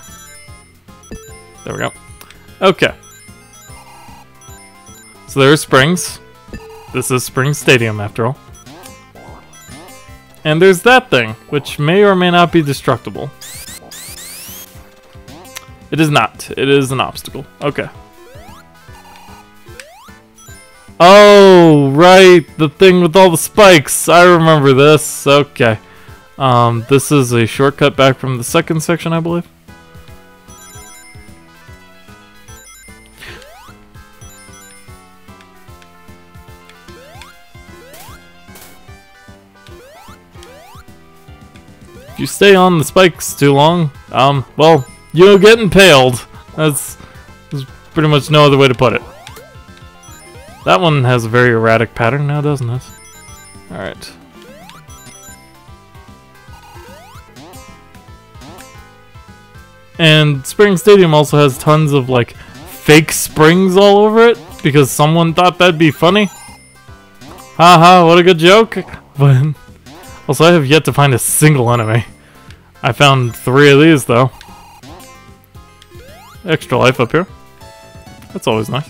There we go. Okay. So there's springs. This is Spring Stadium after all. And there's that thing, which may or may not be destructible. It is not. It is an obstacle. Okay. Oh, right. The thing with all the spikes. I remember this. Okay. This is a shortcut back from the second section, I believe. If you stay on the spikes too long, well, you'll get impaled. There's pretty much no other way to put it. That one has a very erratic pattern now, doesn't it? Alright. And Spring Stadium also has tons of, like, fake springs all over it, because someone thought that'd be funny. Haha, what a good joke. But also, I have yet to find a single enemy. I found 3 of these, though. Extra life up here. That's always nice.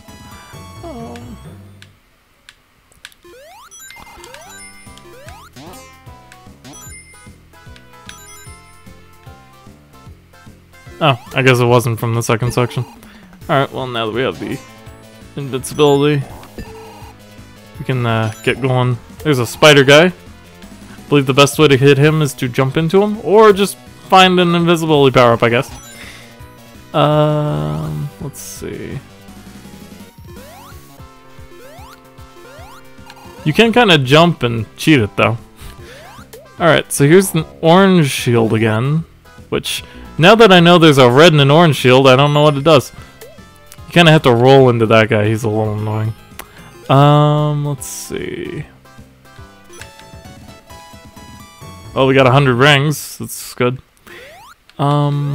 Oh, I guess it wasn't from the second section. Alright, well now that we have the invincibility, we can get going. There's a spider guy. I believe the best way to hit him is to jump into him, or just find an invisibility power-up, I guess. Let's see. You can kind of jump and cheat it, though. Alright, so here's an orange shield again, which... Now that I know there's a red and an orange shield, I don't know what it does. You kind of have to roll into that guy. He's a little annoying. Let's see. Oh, we got 100 rings. That's good. So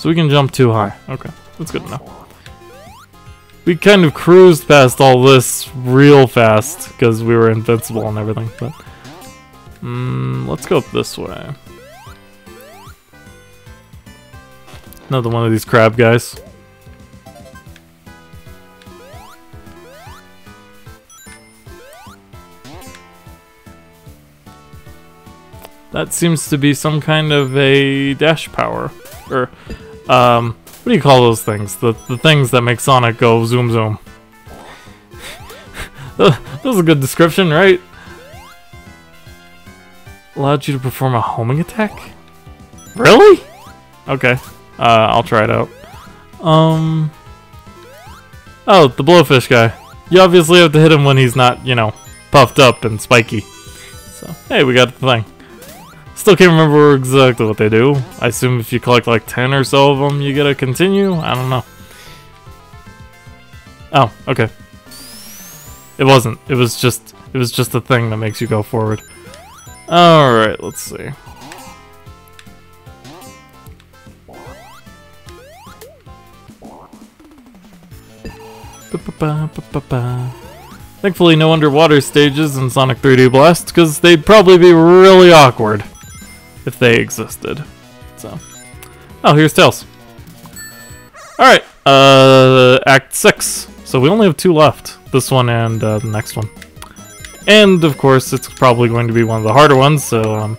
we can jump too high. Okay, that's good enough. We kind of cruised past all this real fast because we were invincible and everything, but let's go up this way. Another one of these crab guys. That seems to be some kind of a dash power. Or, what do you call those things? The things that make Sonic go zoom zoom. That was a good description, right? Allowed you to perform a homing attack? Really? Okay. I'll try it out. Oh, the blowfish guy. You obviously have to hit him when he's not, you know, puffed up and spiky. So, hey, we got the thing. Still can't remember exactly what they do. I assume if you collect like 10 or so of them, you get to continue? I don't know. Oh, okay. It wasn't. It was just a thing that makes you go forward. Alright, let's see. Thankfully, no underwater stages in Sonic 3D Blast, because they'd probably be really awkward if they existed. So, oh, here's Tails. Alright, Act 6. So we only have 2 left. This one and the next one. And, of course, it's probably going to be one of the harder ones, so,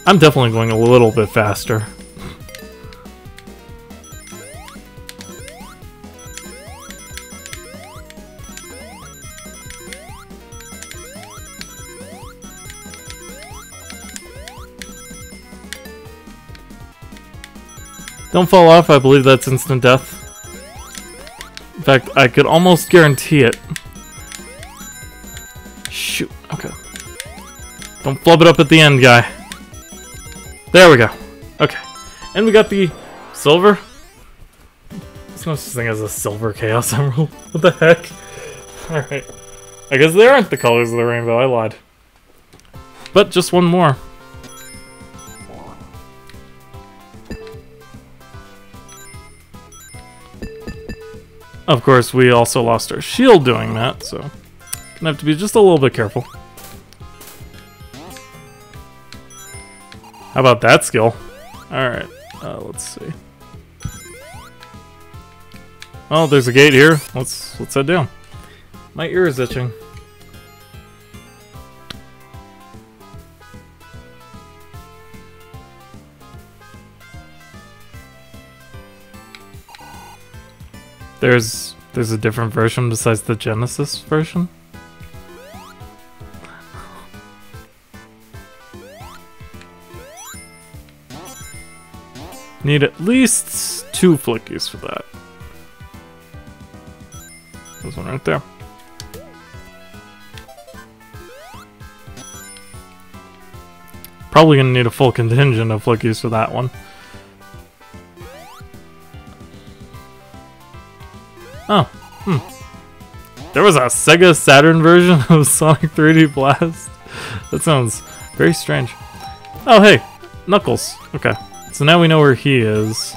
I'm definitely going a little bit faster. Don't fall off, I believe that's instant death. In fact, I could almost guarantee it. Shoot, okay. Don't flub it up at the end, guy. There we go. Okay. And we got the silver. There's no such thing as a silver Chaos Emerald. What the heck? Alright. I guess they aren't the colors of the rainbow, I lied. But just one more. Of course, we also lost our shield doing that, so gonna have to be just a little bit careful. How about that skill? Alright, let's see. Oh, there's a gate here. Let's head down. My ear is itching. There's a different version besides the Genesis version? Need at least 2 flickies for that. There's one right there. Probably gonna need a full contingent of flickies for that one. Oh, There was a Sega Saturn version of Sonic 3D Blast? That sounds very strange. Oh, hey, Knuckles. Okay, so now we know where he is.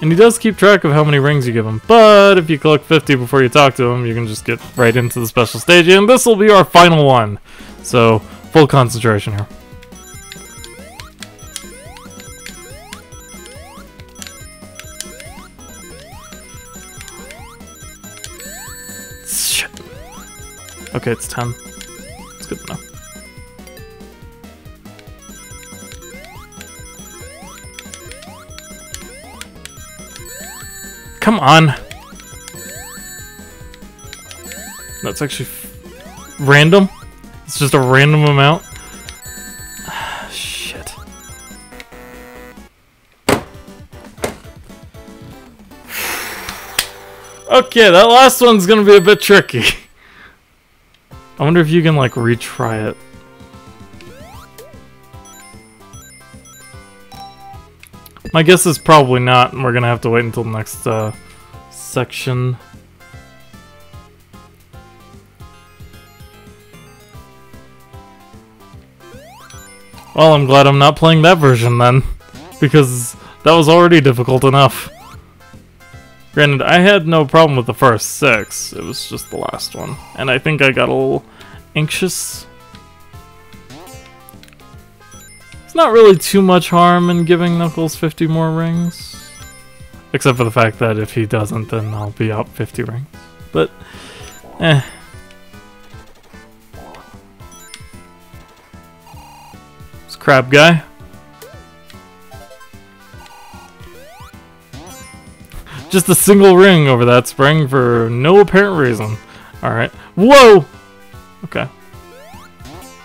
And he does keep track of how many rings you give him, but if you collect 50 before you talk to him, you can just get right into the special stage, and this will be our final one. So, full concentration here. Shit. Okay, it's 10. It's good enough. Come on! That's actually random? It's just a random amount? Shit. Okay, that last one's gonna be a bit tricky. I wonder if you can, like, retry it. My guess is probably not, and we're gonna have to wait until the next section. Well, I'm glad I'm not playing that version then, because that was already difficult enough. Granted, I had no problem with the first 6, it was just the last one. And I think I got a little anxious. It's not really too much harm in giving Knuckles 50 more rings. Except for the fact that if he doesn't, then I'll be out 50 rings. But, eh. This crab guy. Just a single ring over that spring for no apparent reason. Alright. Whoa! Okay.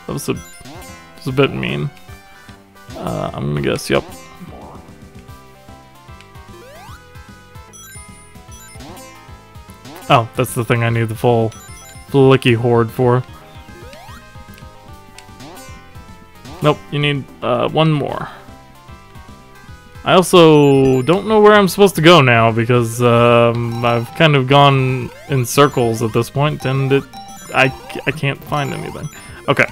That was a bit mean. I'm gonna guess, yep. Oh, that's the thing I need the full Flicky Horde for. Nope, you need one more. I also don't know where I'm supposed to go now because I've kind of gone in circles at this point and I can't find anything. Okay.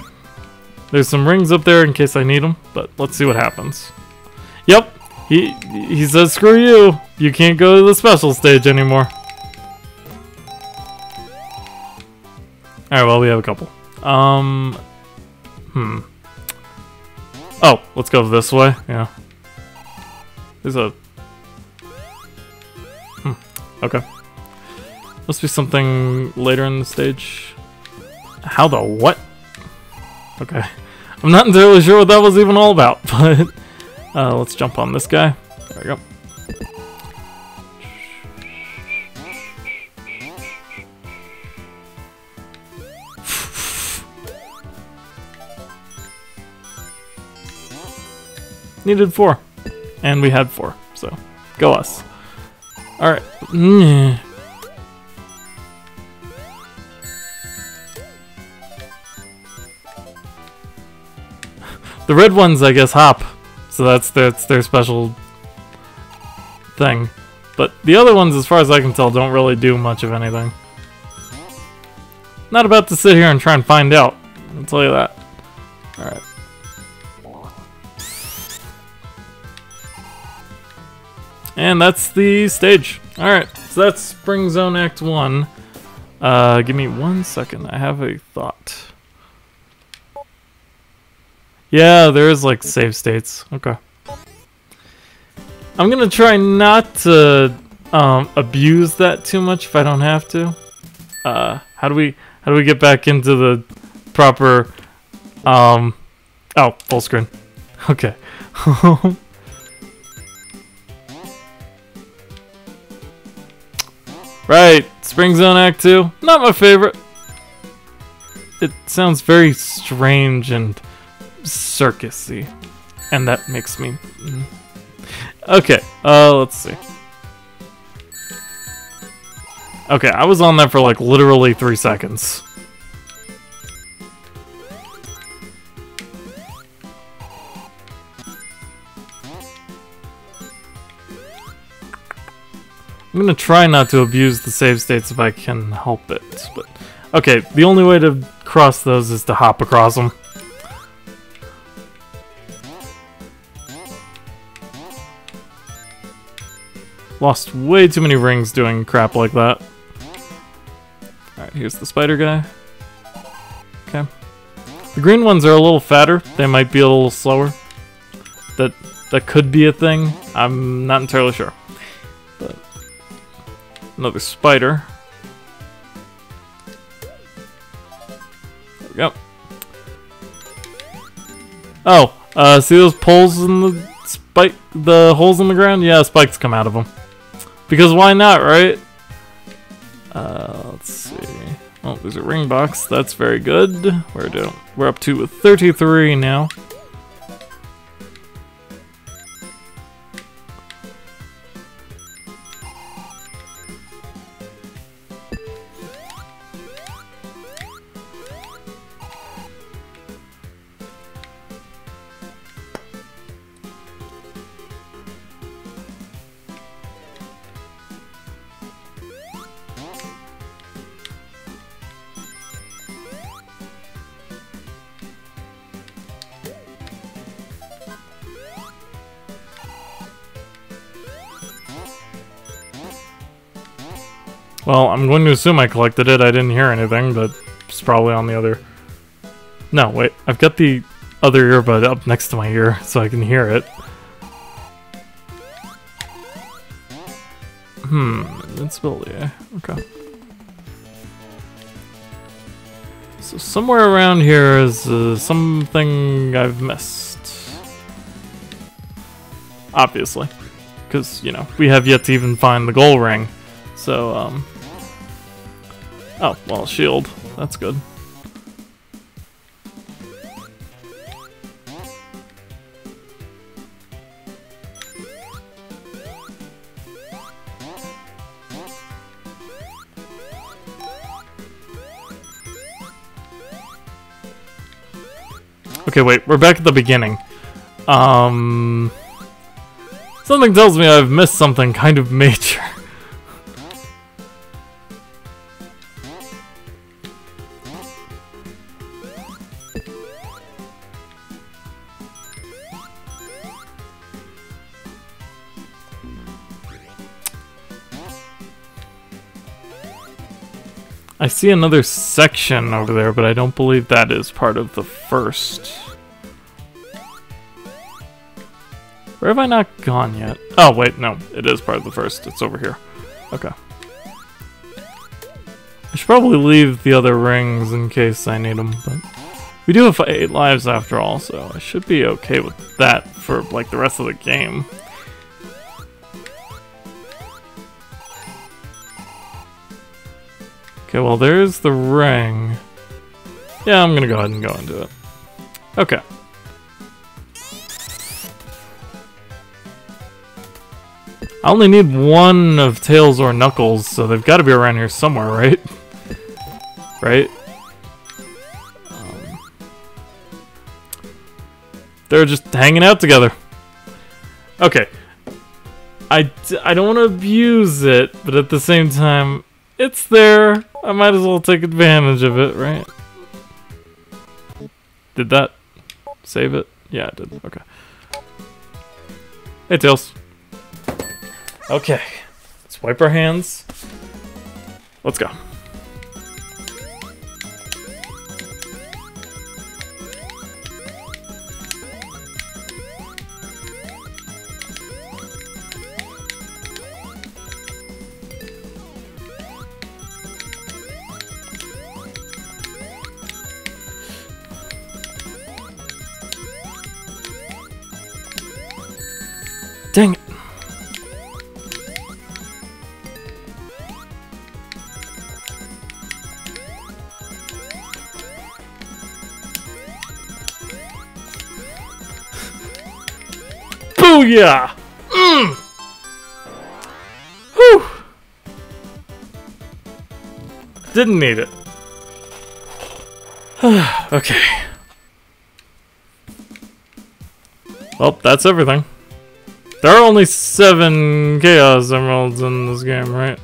There's some rings up there in case I need them, but let's see what happens. Yep, he says screw you. You can't go to the special stage anymore. Alright, well we have a couple. Oh, let's go this way, yeah. There's a... okay. Must be something later in the stage. How the what? Okay. I'm not entirely sure what that was even all about, but... let's jump on this guy. There we go. Needed 4. And we had 4, so go us. Alright. The red ones, I guess, hop. So that's their special thing. But the other ones, as far as I can tell, don't really do much of anything. Not about to sit here and try and find out. I'll tell you that. Alright. And that's the stage. Alright, so that's Spring Zone Act 1. Give me 1 second. I have a thought. Yeah, there is like save states. Okay. I'm gonna try not to abuse that too much if I don't have to. How do we get back into the proper oh, full screen. Okay. Right, Spring Zone Act 2. Not my favorite. It sounds very strange and circusy. And that makes me... Okay, let's see. Okay, I was on that for like literally 3 seconds. I'm gonna try not to abuse the save states if I can help it, but... Okay, the only way to cross those is to hop across them. Lost way too many rings doing crap like that. Alright, here's the spider guy. Okay. The green ones are a little fatter. They might be a little slower. That could be a thing. I'm not entirely sure. But another spider. There we go. Oh, see those poles in the holes in the ground? Yeah, spikes come out of them. Because why not, right? Let's see. Oh, there's a ring box. That's very good. We're up to 33 now. Well, I'm going to assume I collected it. I didn't hear anything, but it's probably on the other... No, wait. I've got the other earbud up next to my ear so I can hear it. Invincibility. Okay. So somewhere around here is something I've missed. Obviously. Because, you know, we have yet to even find the goal ring. So, oh, well, shield. That's good. Okay, wait, we're back at the beginning. Something tells me I've missed something kind of major. I see another section over there, but I don't believe that is part of the first. Where have I not gone yet? Oh, wait, no. It is part of the first. It's over here. Okay. I should probably leave the other rings in case I need them, but... We do have 8 lives after all, so I should be okay with that for, like, the rest of the game. Okay, well, there's the ring. Yeah, I'm gonna go ahead and go into it. Okay. I only need one of Tails or Knuckles, so they've got to be around here somewhere, right? Right? They're just hanging out together. Okay. I don't want to abuse it, but at the same time, it's there. I might as well take advantage of it, right? Did that save it? Yeah, it did. Okay. Hey, Tails. Okay. Let's wipe our hands. Let's go. Dang it. Booyah! Whew! Didn't need it. Okay. Well, that's everything. There are only 7 Chaos Emeralds in this game, right?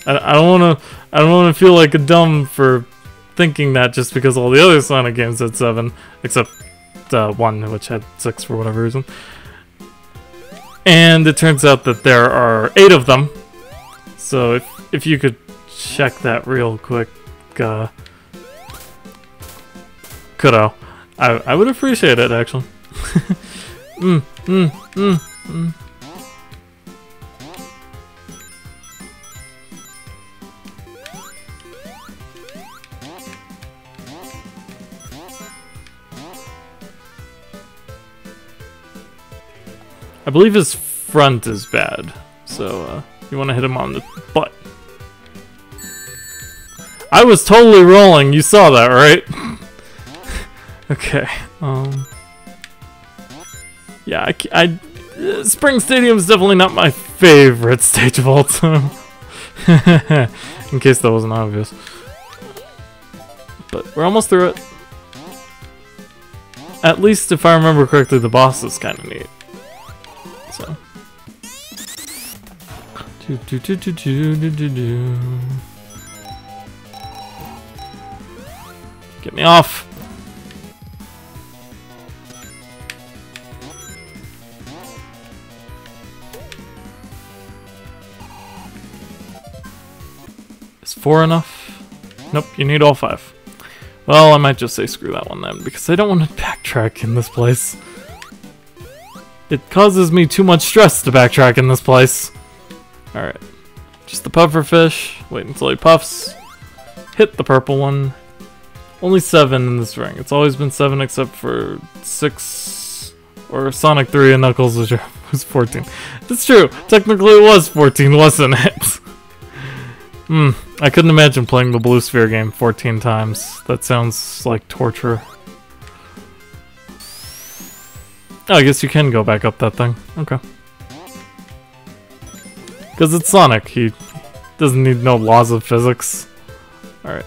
I don't wanna feel like a dumb for thinking that just because all the other Sonic games had 7, except 1, which had 6 for whatever reason. And it turns out that there are 8 of them. So if you could check that real quick, Kudo, I would appreciate it actually. I believe his front is bad, so you want to hit him on the butt. I was totally rolling, you saw that, right? Okay, yeah, Spring Stadium is definitely not my favorite stage of all time. In case that wasn't obvious. But we're almost through it. At least if I remember correctly, the boss is kind of neat. So. Get me off. Is 4 enough? Nope, you need all 5. Well, I might just say screw that one then, because I don't want to backtrack in this place. It causes me too much stress to backtrack in this place. Alright. Just the pufferfish. Wait until he puffs. Hit the purple one. Only 7 in this ring. It's always been 7 except for 6 or Sonic 3 and Knuckles, which was 14. That's true. Technically it was 14, wasn't it? I couldn't imagine playing the Blue Sphere game 14 times. That sounds like torture. Oh, I guess you can go back up that thing. Okay. Because it's Sonic. He doesn't need no laws of physics. Alright.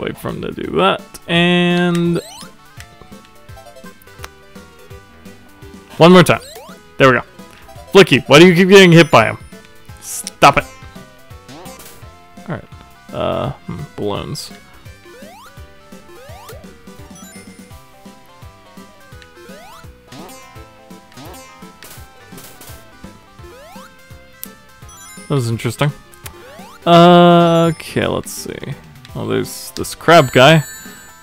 Wait for him to do that. And... one more time. There we go. Flicky, why do you keep getting hit by him? Stop it. Alright. Balloons. That was interesting. Okay, let's see. Well, there's this crab guy.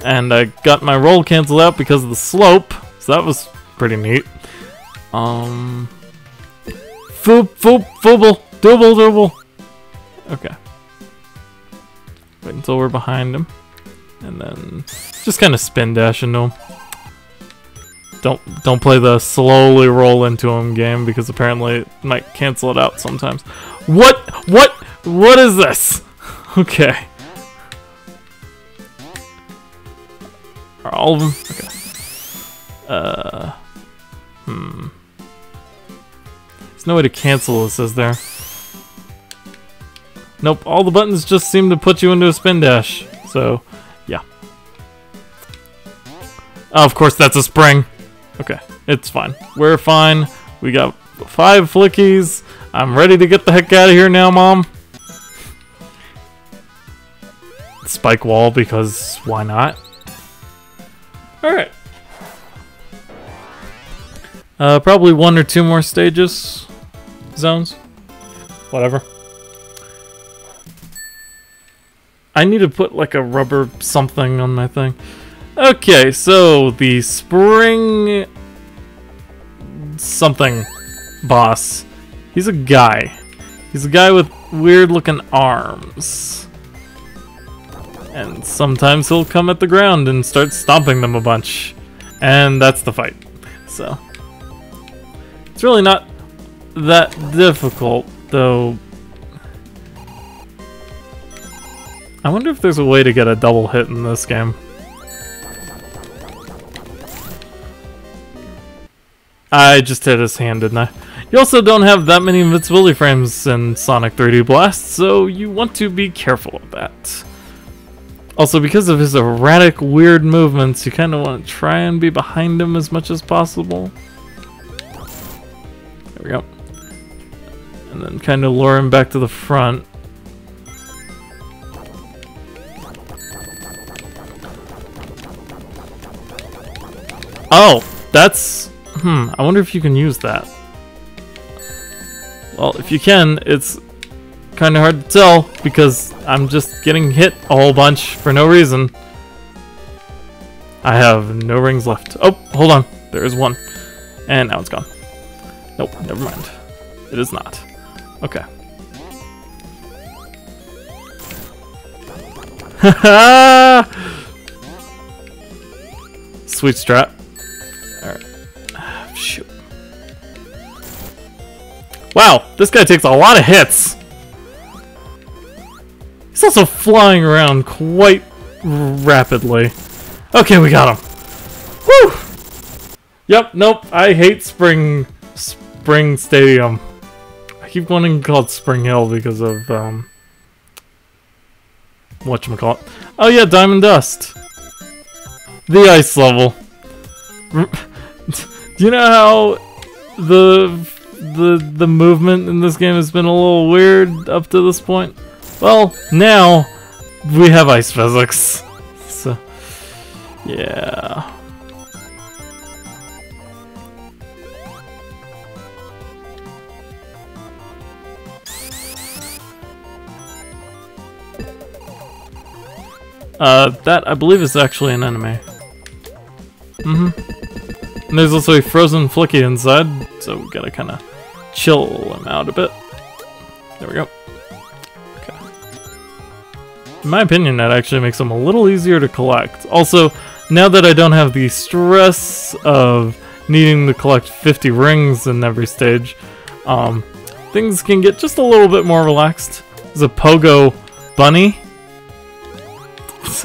And I got my roll canceled out because of the slope. So that was pretty neat. Foop, foop, fooble, double. Okay. Wait until we're behind him. And then just kind of spin dash into him. Don't play the slowly roll into him game because apparently it might cancel it out sometimes. What is this? Okay. Are all of them? Okay. There's no way to cancel this, is there? Nope, all the buttons just seem to put you into a spin dash. So, yeah. Oh, of course, that's a spring. Okay, it's fine. We're fine. We got 5 flickies. I'm ready to get the heck out of here now, Mom. Spike wall, because why not? Alright. Probably 1 or 2 more stages. Zones. Whatever. I need to put like a rubber something on my thing. Okay, so the spring something boss. He's a guy. He's a guy with weird looking arms. And sometimes he'll come at the ground and start stomping them a bunch. And that's the fight. So it's really not that difficult, though. I wonder if there's a way to get a double hit in this game. I just hit his hand, didn't I? You also don't have that many invincibility frames in Sonic 3D Blast, so you want to be careful of that. Also, because of his erratic, weird movements, you kind of want to try and be behind him as much as possible. There we go. And then kind of lure him back to the front. Oh, that's... I wonder if you can use that. Well, if you can, it's kind of hard to tell because I'm just getting hit a whole bunch for no reason. I have no rings left. Oh, hold on. There is one. And now it's gone. Nope, never mind. It is not. Okay. Haha! Sweet strat. Alright. Shoot. Wow, this guy takes a lot of hits. He's also flying around quite rapidly. Okay, we got him. Woo! Yep, nope, I hate Spring Stadium. I keep wanting to call it Spring Hill because of, whatchamacallit. Oh yeah, Diamond Dust. The ice level. Do you know how the movement in this game has been a little weird up to this point? Well, now we have ice physics. So, yeah. That I believe is actually an enemy. And there's also a frozen Flicky inside, so we gotta kind of chill him out a bit. There we go. Okay. In my opinion, that actually makes them a little easier to collect. Also, now that I don't have the stress of needing to collect 50 rings in every stage, things can get just a little bit more relaxed. There's a Pogo Bunny,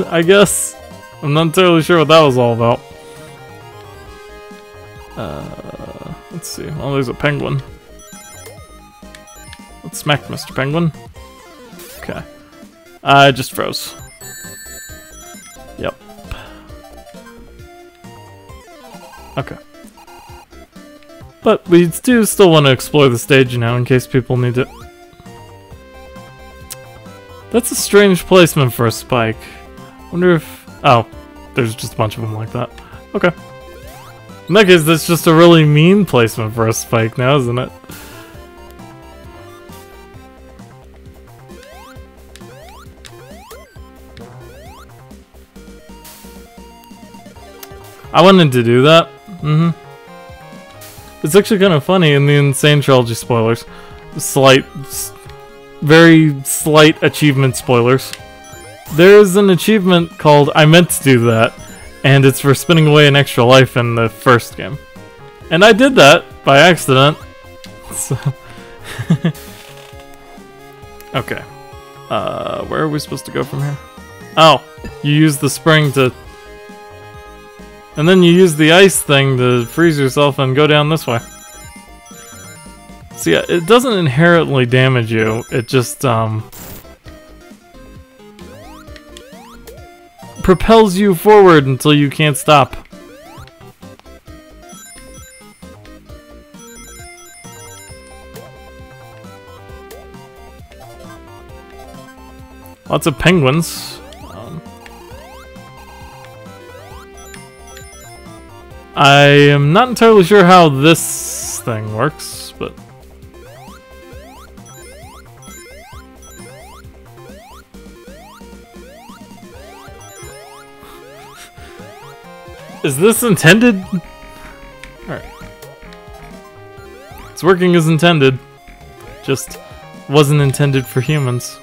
I guess. I'm not entirely sure what that was all about. Let's see. Oh, there's a penguin. Let's smack Mr. Penguin. Okay. I just froze. Yep. Okay. But we do still want to explore the stage now in case people need it. That's a strange placement for a spike. Wonder if... Oh, there's just a bunch of them like that. Okay. In that case, that's just a really mean placement for a spike now, isn't it? I wanted to do that. It's actually kind of funny in the Insane Trilogy spoilers. Very slight achievement spoilers. There's an achievement called I Meant to Do That, and it's for spinning away an extra life in the first game. And I did that by accident. So okay. Where are we supposed to go from here? Oh, you use the spring to... And then you use the ice thing to freeze yourself and go down this way. So yeah, it doesn't inherently damage you, it just propels you forward until you can't stop. Lots of penguins. I am not entirely sure how this thing works, but... Is this intended? Alright. It's working as intended. Just wasn't intended for humans.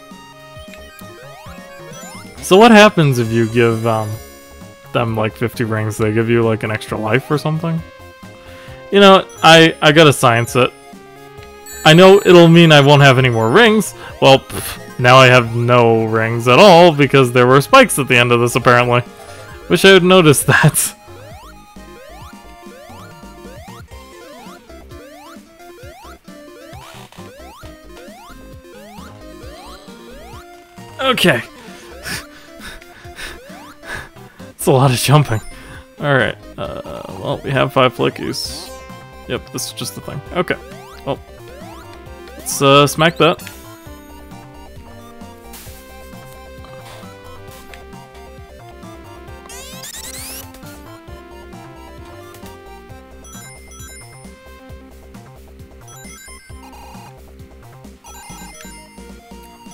So what happens if you give them like 50 rings? They give you like an extra life or something? You know, I gotta science it. I know it'll mean I won't have any more rings. Well, now I have no rings at all because there were spikes at the end of this apparently. Wish I had noticed that. Okay. It's a lot of jumping. Alright, well, we have 5 flickies. Yep, this is just the thing. Okay, well, let's smack that.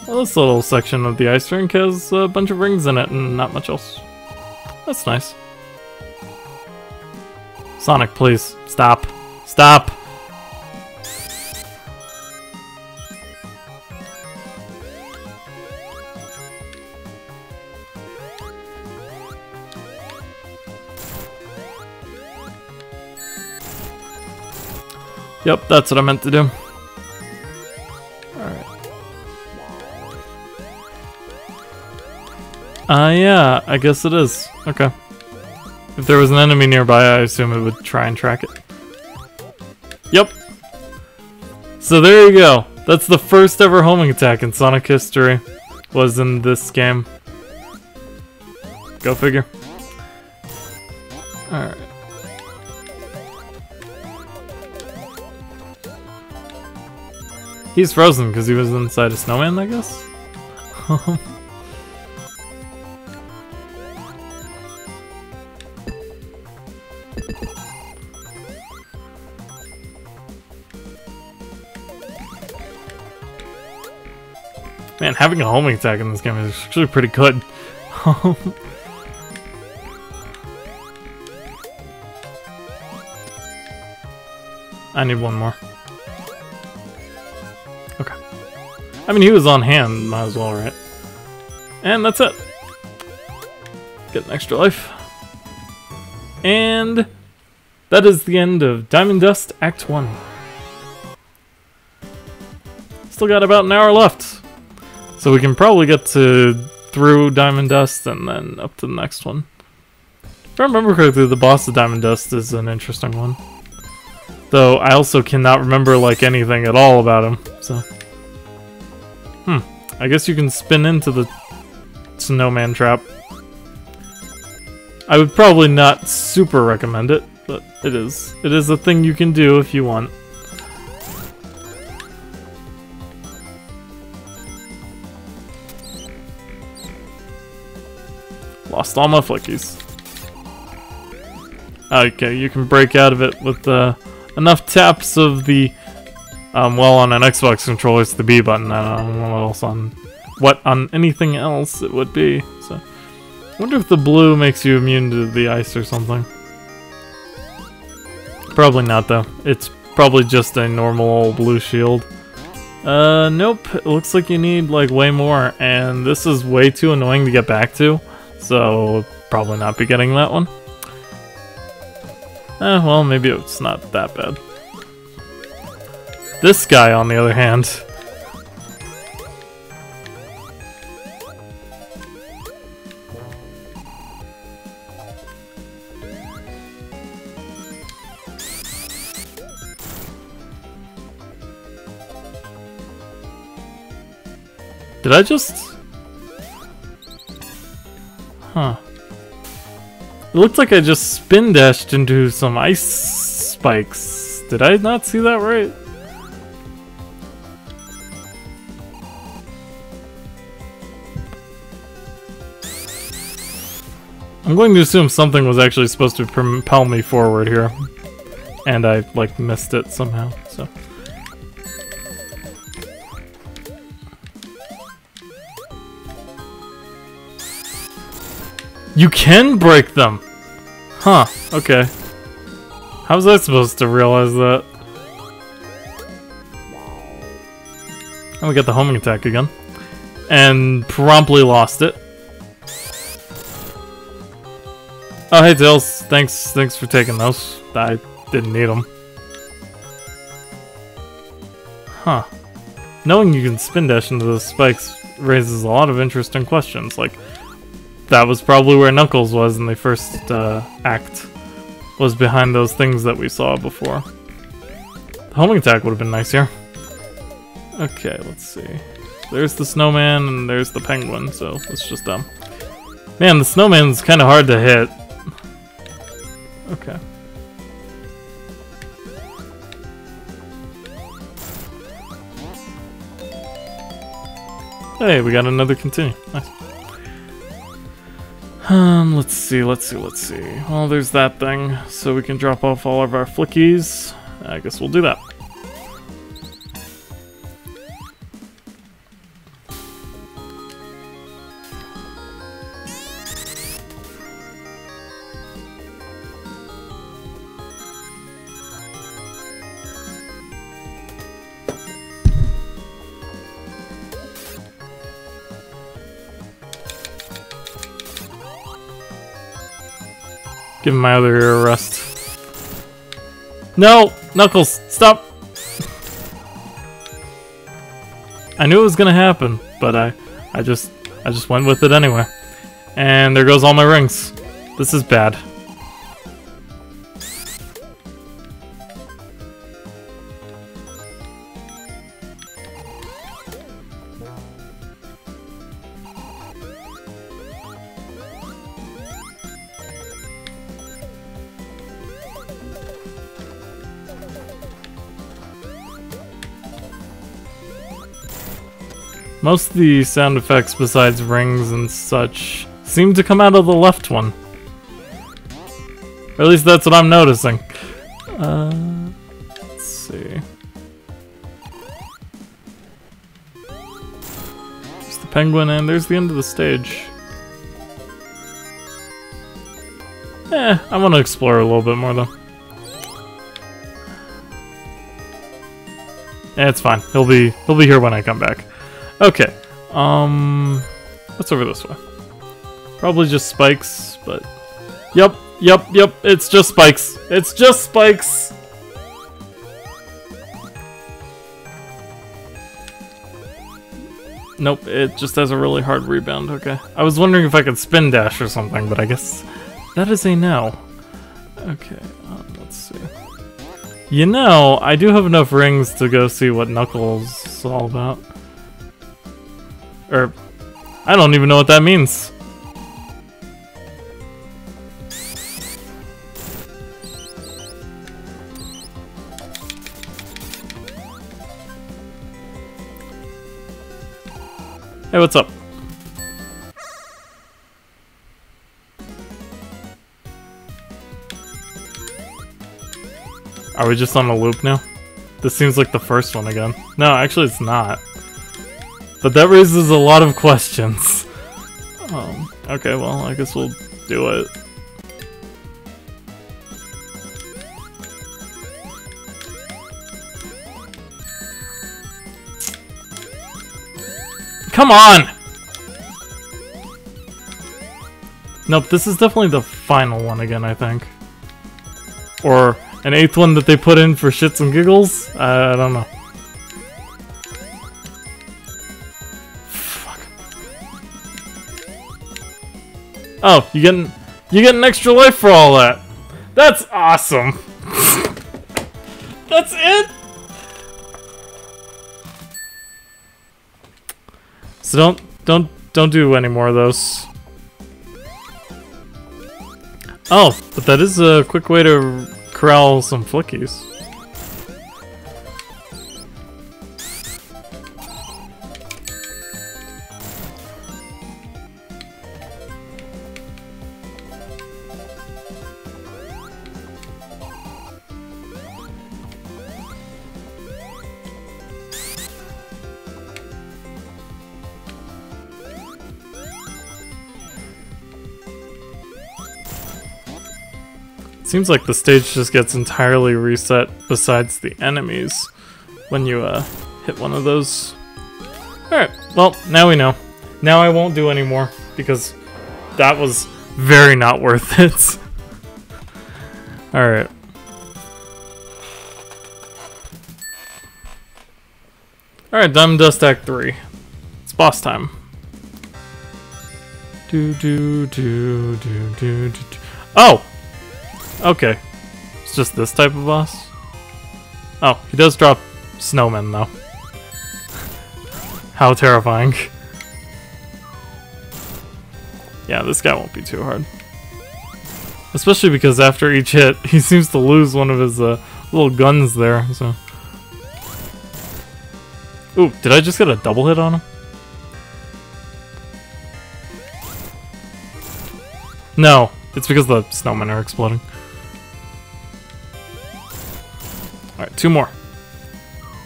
Well, this little section of the ice rink has a bunch of rings in it and not much else. That's nice. Sonic, please. Stop. Stop! Yep, that's what I meant to do. Alright. Yeah, I guess it is. Okay. If there was an enemy nearby, I assume it would try and track it. Yep. So there you go. That's the first ever homing attack in Sonic history. Was in this game. Go figure. Alright. He's frozen because he was inside a snowman, I guess? Man, having a homing attack in this game is actually pretty good. I need one more. Okay. I mean, he was on hand, might as well, right? And that's it. Get an extra life. And that is the end of Diamond Dust Act 1. Still got about an hour left. So we can probably get through Diamond Dust and then up to the next one. If I remember correctly, the boss of Diamond Dust is an interesting one. Though I also cannot remember like anything at all about him, so. I guess you can spin into the snowman trap. I would probably not super recommend it, but it is. It is a thing you can do if you want. Lost all my flickies. Okay, you can break out of it with enough taps of the well, on an Xbox controller it's the B button. I don't know what on anything else it would be. So I wonder if the blue makes you immune to the ice or something. Probably not though. It's probably just a normal old blue shield. Nope. It looks like you need like way more, and this is way too annoying to get back to. So probably not be getting that one. Well, maybe it's not that bad. This guy, on the other hand. Did I just... Huh. It looked like I just spin dashed into some ice spikes. Did I not see that right? I'm going to assume something was actually supposed to propel me forward here. And I, like, missed it somehow, so... You can break them! Huh, okay. How was I supposed to realize that? And we got the homing attack again. And promptly lost it. Oh, hey Tails, thanks for taking those. I didn't need them. Huh. Knowing you can spin dash into those spikes raises a lot of interesting questions, like that was probably where Knuckles was in the first act, was behind those things that we saw before. The homing attack would have been nice here. Okay, let's see. There's the snowman and there's the penguin, so it's just them. Man, the snowman's kind of hard to hit. Okay. Hey, we got another continue. Nice. Let's see. Well, there's that thing, so we can drop off all of our flickies. I guess we'll do that. Give my other ear a rest. No! Knuckles, stop! I knew it was gonna happen, but I just went with it anyway. And there goes all my rings. This is bad. Most of the sound effects, besides rings and such, seem to come out of the left one. Or at least that's what I'm noticing. Let's see. There's the penguin and there's the end of the stage. I want to explore a little bit more though. It's fine. He'll be here when I come back. Okay. What's over this way? Probably just spikes, but yep. It's just spikes. It's just spikes. Nope, it just has a really hard rebound. Okay. I was wondering if I could spin dash or something, but I guess that is a no. Okay, let's see. You know, I do have enough rings to go see what Knuckles is all about. Or, I don't even know what that means. Hey, what's up? Are we just on a loop now? This seems like the first one again. No, actually it's not. But that raises a lot of questions. Okay, well, I guess we'll do it. Come on! Nope, this is definitely the final one again, I think. Or an 8th one that they put in for shits and giggles? I don't know. Fuck. Oh, you get an extra life for all that. That's awesome. That's it? So don't do any more of those. Oh, but that is a quick way to corral some flickies. Seems like the stage just gets entirely reset besides the enemies when you hit one of those. Alright, well, now we know. Now I won't do any more because that was very not worth it. Alright. Alright, Diamond Dust Act 3. It's boss time. Oh! Okay. It's just this type of boss? Oh, he does drop snowmen, though. How terrifying. Yeah, this guy won't be too hard. Especially because after each hit, he seems to lose one of his little guns there, so... Ooh, did I just get a double hit on him? No, it's because the snowmen are exploding. Alright, 2 more.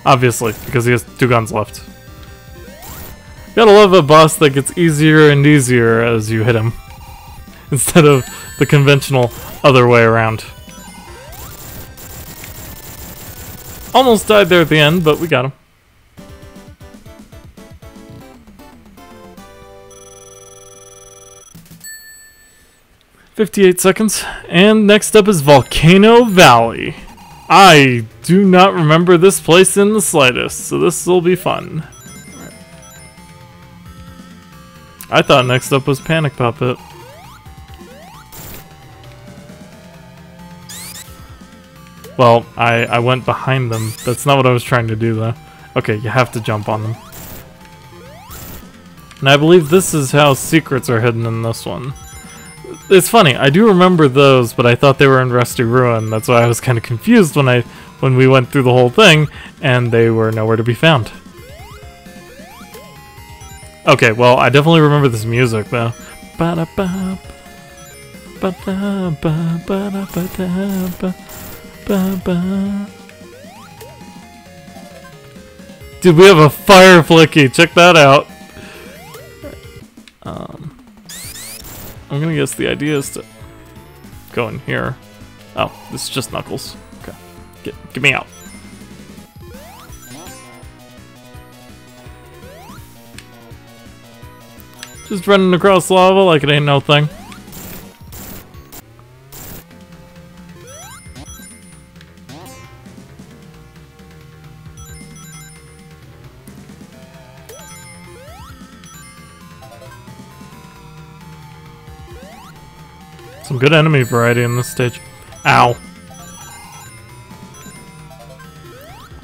Obviously, because he has 2 guns left. Gotta love a boss that gets easier and easier as you hit him. Instead of the conventional other way around. Almost died there at the end, but we got him. "58 seconds. And next up is Volcano Valley. I do not remember this place in the slightest, so this will be fun. I thought next up was Panic Puppet. Well, I went behind them. That's not what I was trying to do, though. Okay, you have to jump on them. And I believe this is how secrets are hidden in this one. It's funny, I do remember those, but I thought they were in Rusty Ruin. That's why I was kind of confused when we went through the whole thing, and they were nowhere to be found. Okay, well, I definitely remember this music, though. Dude, we have a fire flicky. Check that out. I'm gonna guess the idea is to... go in here. Oh, this is just Knuckles. Okay. Get me out. Just running across lava like it ain't no thing. Some good enemy variety in this stage. Ow.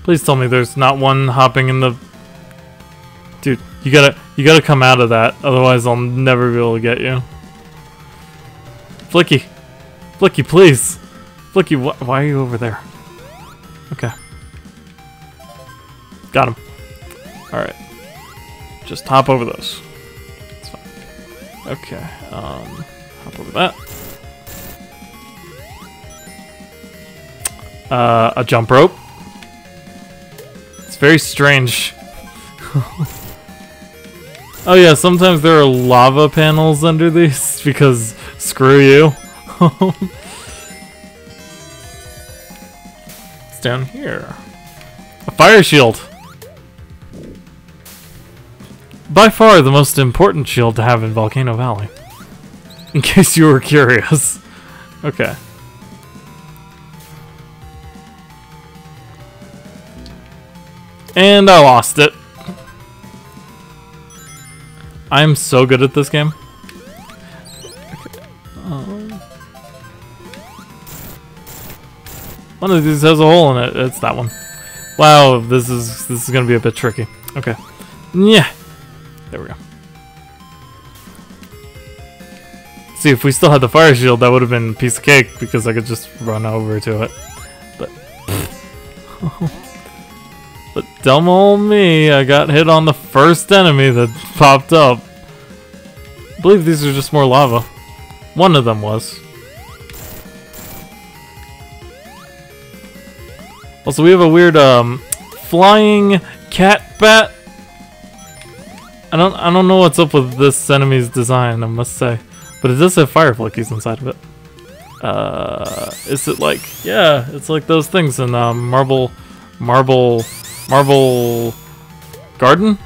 Please tell me there's not one hopping in the... Dude, you gotta come out of that, otherwise I'll never be able to get you. Flicky. Flicky, please. Flicky, why are you over there? Okay. Got him. Alright. Just hop over those. It's fine. Okay, hop over that. A jump rope. It's very strange. Oh yeah, sometimes there are lava panels under these because screw you. It's down here. A fire shield. By far the most important shield to have in Volcano Valley. In case you were curious. Okay. And I lost it. I'm so good at this game. Okay. One of these has a hole in it. It's that one. Wow, this is gonna be a bit tricky. Okay. Yeah. There we go. See, if we still had the fire shield, that would have been a piece of cake because I could just run over to it. But but dumb old me, I got hit on the first enemy that popped up. I believe these are just more lava. One of them was. Also, we have a weird flying cat bat. I don't know what's up with this enemy's design, I must say. But it does have fire flickies inside of it. Is it like, yeah, it's like those things in Marble Garden?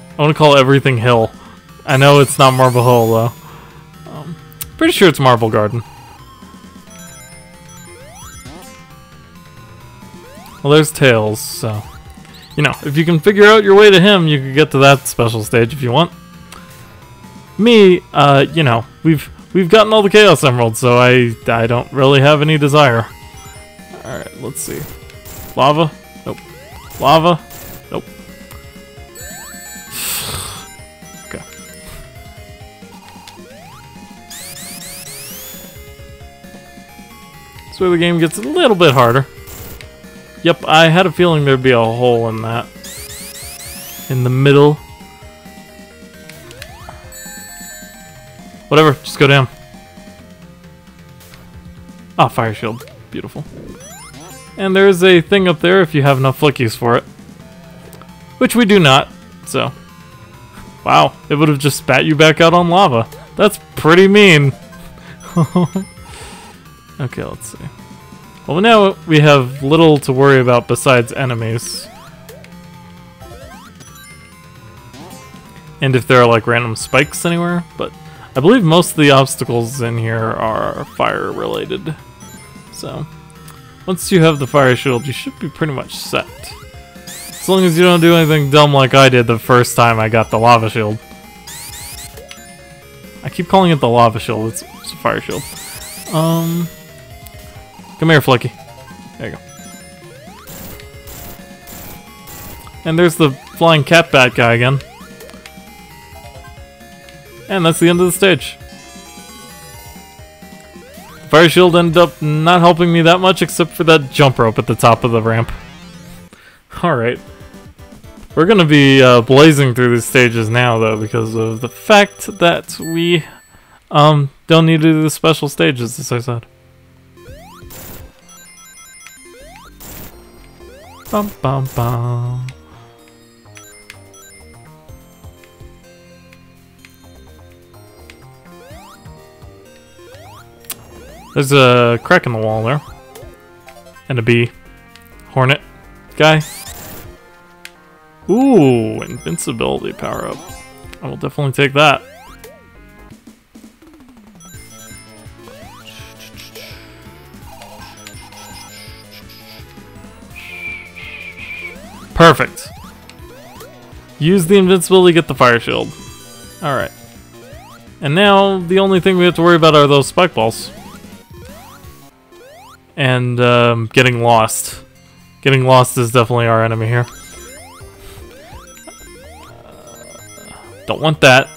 I want to call everything Hill. I know it's not Marble Hill though. Pretty sure it's Marble Garden. Well, there's Tails, so... You know, if you can figure out your way to him, you can get to that special stage if you want. Me, you know, we've gotten all the Chaos Emeralds, so I don't really have any desire. Alright, let's see. Lava? Nope. Lava? Nope. Okay. That's where the game gets a little bit harder. Yep, I had a feeling there'd be a hole in that. In the middle. Whatever, just go down. Ah, fire shield. Beautiful. And there's a thing up there if you have enough flickies for it. Which we do not, so. Wow, it would have just spat you back out on lava. That's pretty mean. Okay, let's see. Well, now we have little to worry about besides enemies. And if there are like random spikes anywhere, but I believe most of the obstacles in here are fire related. So, once you have the fire shield, you should be pretty much set. As long as you don't do anything dumb like I did the first time I got the lava shield. I keep calling it the lava shield, it's a fire shield. Come here, Flicky. There you go. And there's the flying cat bat guy again. And that's the end of the stage. Fire shield ended up not helping me that much except for that jump rope at the top of the ramp. Alright. We're gonna be blazing through these stages now though because of the fact that we don't need to do the special stages, as I said. Bum bum bum. There's a crack in the wall there. And a bee. Hornet guy. Ooh, invincibility power up. I will definitely take that. Perfect. Use the invincibility, get the fire shield. Alright. And now, the only thing we have to worry about are those spike balls. And, getting lost. Getting lost is definitely our enemy here. Don't want that.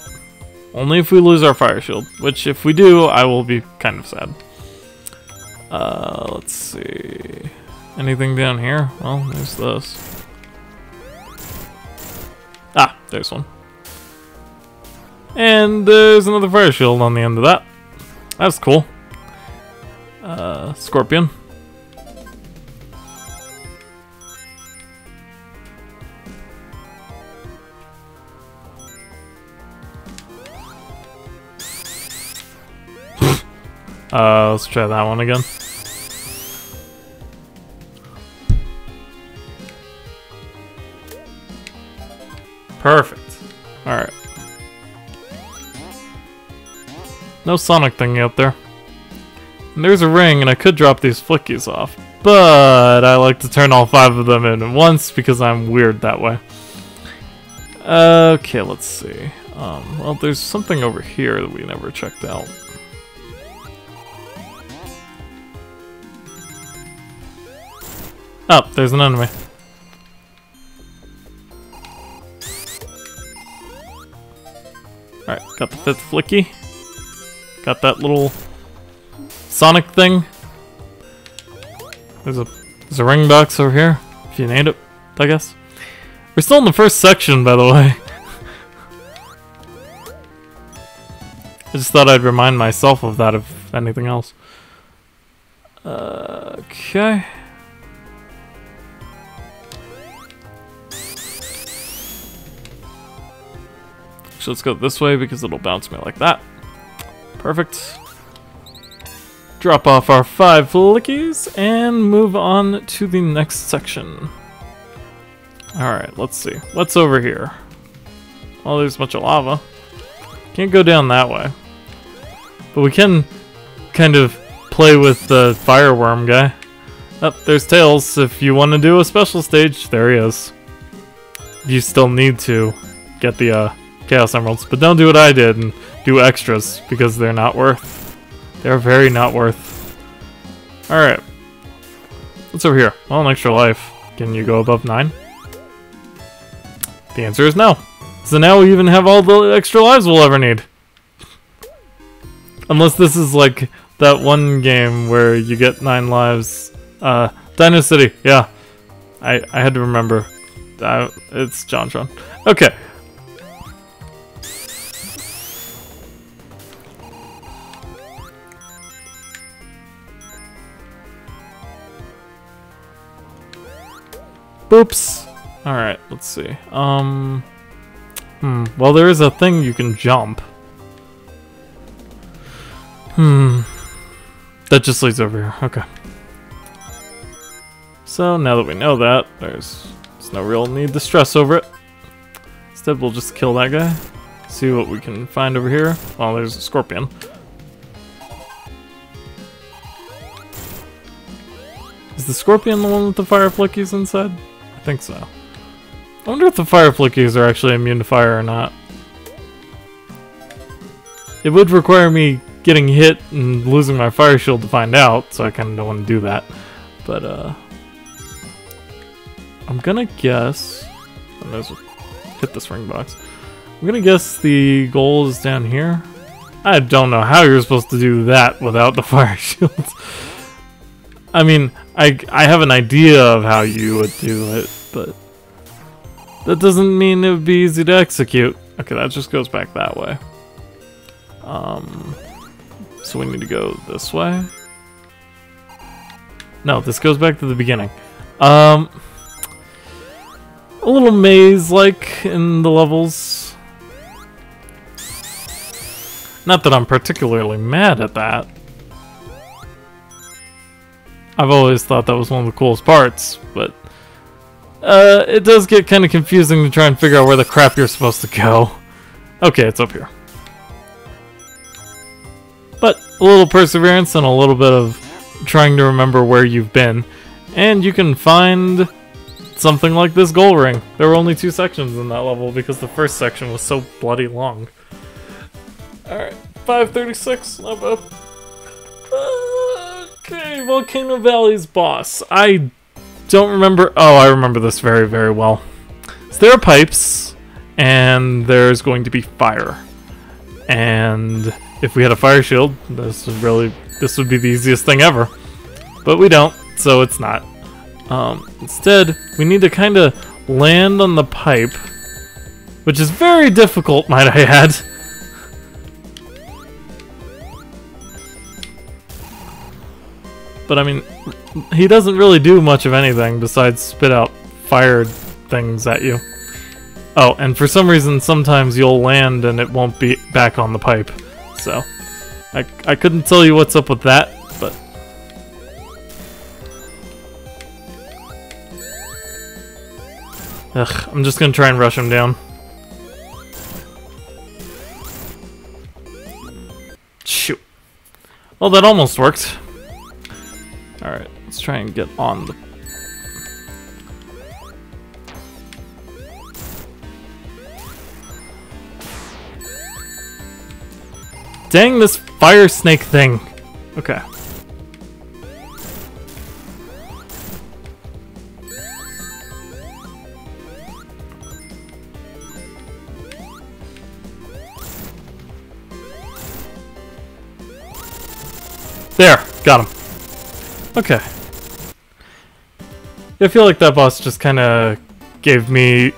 Only if we lose our fire shield. Which, if we do, I will be kind of sad. Let's see. Anything down here? Well, there's this. Ah, there's one. And there's another fire shield on the end of that. That's cool. Scorpion. Let's try that one again. Perfect. Alright. No Sonic thingy up there. And there's a ring, and I could drop these flickies off. But I like to turn all 5 of them in at once because I'm weird that way. Okay, let's see. Well, there's something over here that we never checked out. Oh, there's an enemy. Alright, got the 5th flicky. Got that little Sonic thing. There's a ring box over here, if you need it, I guess. We're still in the first section, by the way. I just thought I'd remind myself of that, if anything else. Okay. So let's go this way because it'll bounce me like that. Perfect. Drop off our 5 flickies and move on to the next section. Alright, let's see. What's over here? Well, there's a bunch of lava. Can't go down that way. But we can kind of play with the fireworm guy. Oh, there's Tails. If you want to do a special stage, there he is. You still need to get the Chaos Emeralds, but don't do what I did and do extras because they're not worth. They're very not worth. Alright. What's over here? Well, an extra life. Can you go above 9? The answer is no. So now we even have all the extra lives we'll ever need. Unless this is like that one game where you get 9 lives. Dino City, yeah. I had to remember. It's JonTron. Okay. Boops. Alright, let's see. Well, there is a thing you can jump. That just leads over here. Okay. So, now that we know that, there's no real need to stress over it. Instead, we'll just kill that guy. See what we can find over here. Oh, there's a scorpion. Is the scorpion the one with the fire flickies inside? I think so. I wonder if the fire flickies are actually immune to fire or not. It would require me getting hit and losing my fire shield to find out, so I kind of don't want to do that. But, I'm gonna guess... hit this ring box. I'm gonna guess the goal is down here. I don't know how you're supposed to do that without the fire shields. I mean, I have an idea of how you would do it, but that doesn't mean it would be easy to execute. Okay, that just goes back that way. So we need to go this way. No, this goes back to the beginning. A little maze-like in the levels. Not that I'm particularly mad at that. I've always thought that was one of the coolest parts, but it does get kind of confusing to try and figure out where the crap you're supposed to go. Okay, it's up here. But a little perseverance and a little bit of trying to remember where you've been, and you can find something like this goal ring. There were only 2 sections in that level because the first section was so bloody long. Alright, 536, not bad. Okay, Volcano Valley's boss. I don't remember. Oh, I remember this very, very well. So there are pipes, and there's going to be fire. And if we had a fire shield, this would be the easiest thing ever. But we don't, so it's not. Instead, we need to kind of land on the pipe, which is very difficult, might I add. But I mean, he doesn't really do much of anything besides spit out fire things at you. Oh, and for some reason, sometimes you'll land and it won't be back on the pipe. So, I couldn't tell you what's up with that, but... Ugh, I'm just gonna try and rush him down. Shoot. Well, that almost worked. Alright, let's try and get on the... Dang this fire snake thing. Okay. There, got him. Okay. I feel like that boss just kind of gave me...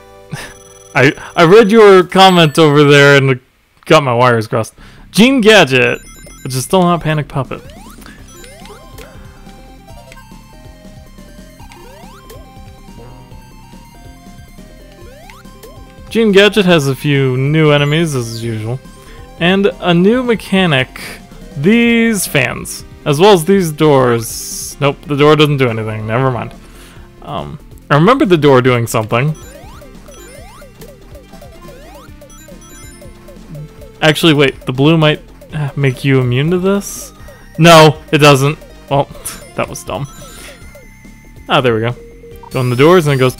I read your comment over there and got my wires crossed. Gene Gadget, which is still not Panic Puppet. Gene Gadget has a few new enemies, as usual, and a new mechanic, these fans, as well as these doors. Nope, the door doesn't do anything, never mind. I remember the door doing something. Actually, wait, the blue might make you immune to this? No, it doesn't. Well, that was dumb. Ah, there we go. Go in the doors and it goes...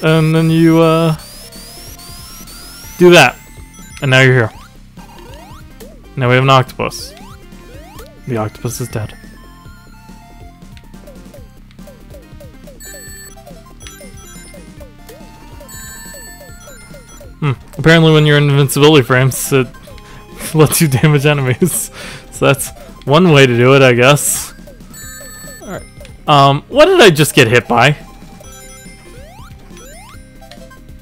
And then you, do that. And now you're here. Now we have an octopus. The octopus is dead. Apparently when you're in invincibility frames, it lets you damage enemies. So that's one way to do it, I guess. Alright. What did I just get hit by?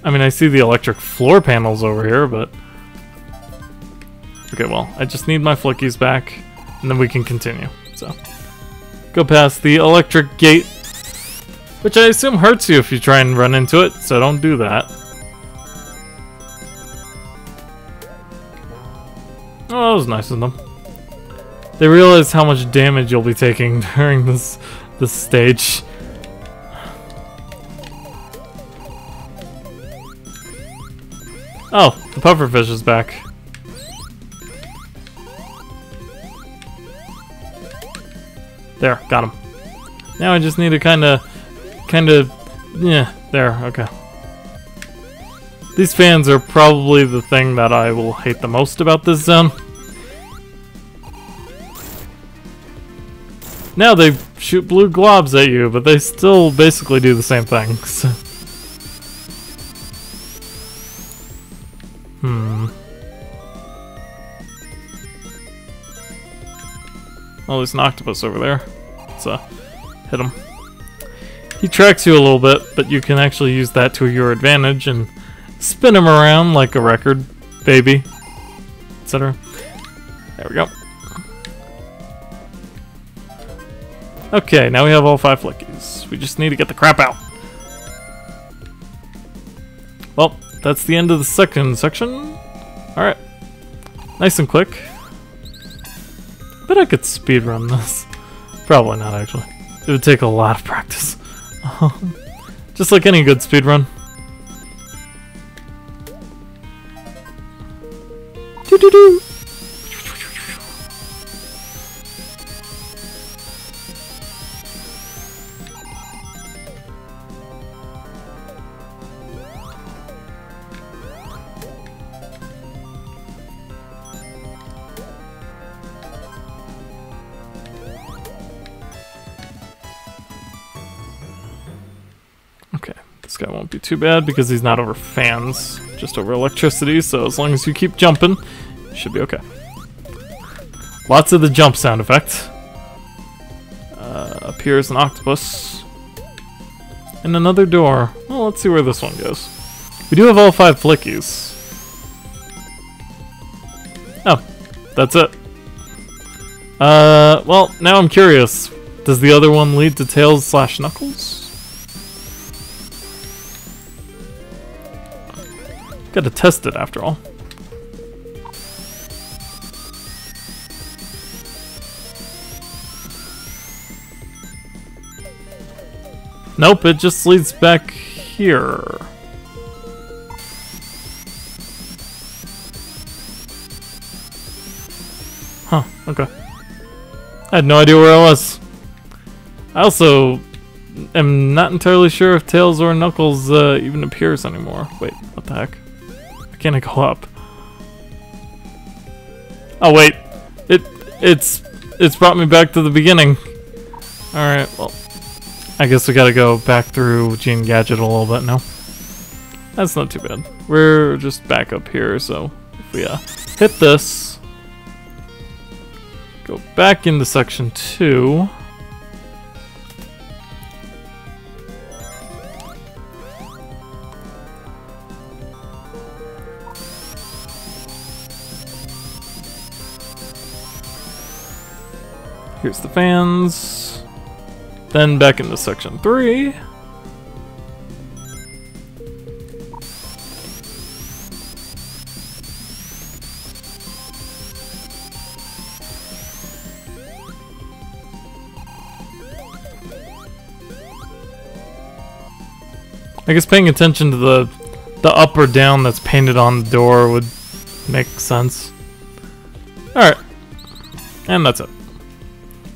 I mean, I see the electric floor panels over here, but... Okay, well, I just need my flickies back, and then we can continue. So, go past the electric gate, which I assume hurts you if you try and run into it, so don't do that. Oh, that was nice of them. They realize how much damage you'll be taking during this stage. Oh, the pufferfish is back. There, got him. Now I just need to kind of, yeah, there, okay. These fans are probably the thing that I will hate the most about this zone. Now they shoot blue globs at you, but they still basically do the same thing. So. Oh, there's an octopus over there. Let's hit him. He tracks you a little bit, but you can actually use that to your advantage and spin him around like a record, baby, etc. There we go. Okay, now we have all 5 flickies. We just need to get the crap out. Well, that's the end of the second section. Alright. Nice and quick. I bet I could speedrun this. Probably not, actually. It would take a lot of practice. Just like any good speedrun. Doo-doo-doo! Okay, this guy won't be too bad because he's not over fans, just over electricity, so as long as you keep jumping, you should be okay. Lots of the jump sound effect. Appears an octopus. And another door. Well, let's see where this one goes. We do have all 5 flickies. Oh, that's it. Well, now I'm curious. Does the other one lead to Tails/Knuckles? Gotta test it after all. Nope, it just leads back here. Huh, okay. I had no idea where I was. I also am not entirely sure if Tails or Knuckles even appears anymore. Wait, what the heck? Why can't I go up? Oh wait, it's brought me back to the beginning. Alright, well, I guess we gotta go back through Gene Gadget a little bit now. That's not too bad. We're just back up here, so if we hit this, go back into section 2. Here's the fans. Then back into section 3. I guess paying attention to the up or down that's painted on the door would make sense. Alright. And that's it.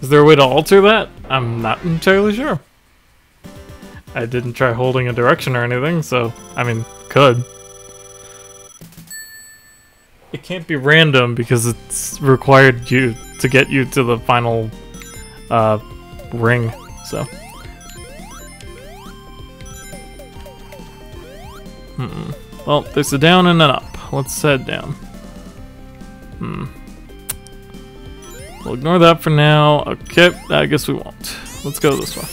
Is there a way to alter that? I'm not entirely sure. I didn't try holding a direction or anything, so, I mean, could. It can't be random because it's required you to get you to the final ring, so. Well, there's a down and an up. Let's head down. We'll ignore that for now. Okay, I guess we won't. Let's go this way.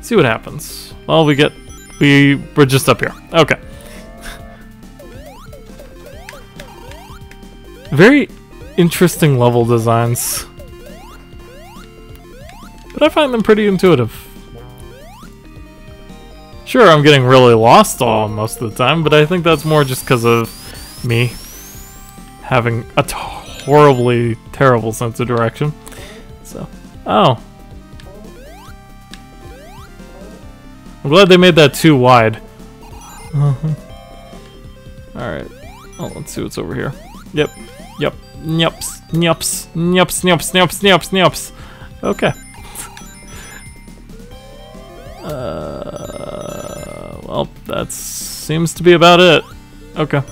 See what happens. Well, we're just up here. Okay. Very interesting level designs. But I find them pretty intuitive. Sure, I'm getting really lost most of the time, but I think that's more just because of me having a horribly terrible sense of direction. So, oh. I'm glad they made that too wide. Alright. Oh, let's see what's over here. Yep. Yep. Nyups. Nyups. Nyups. Nyups. Nyups. Nyups. Nyups. Okay. Well, that seems to be about it. Okay.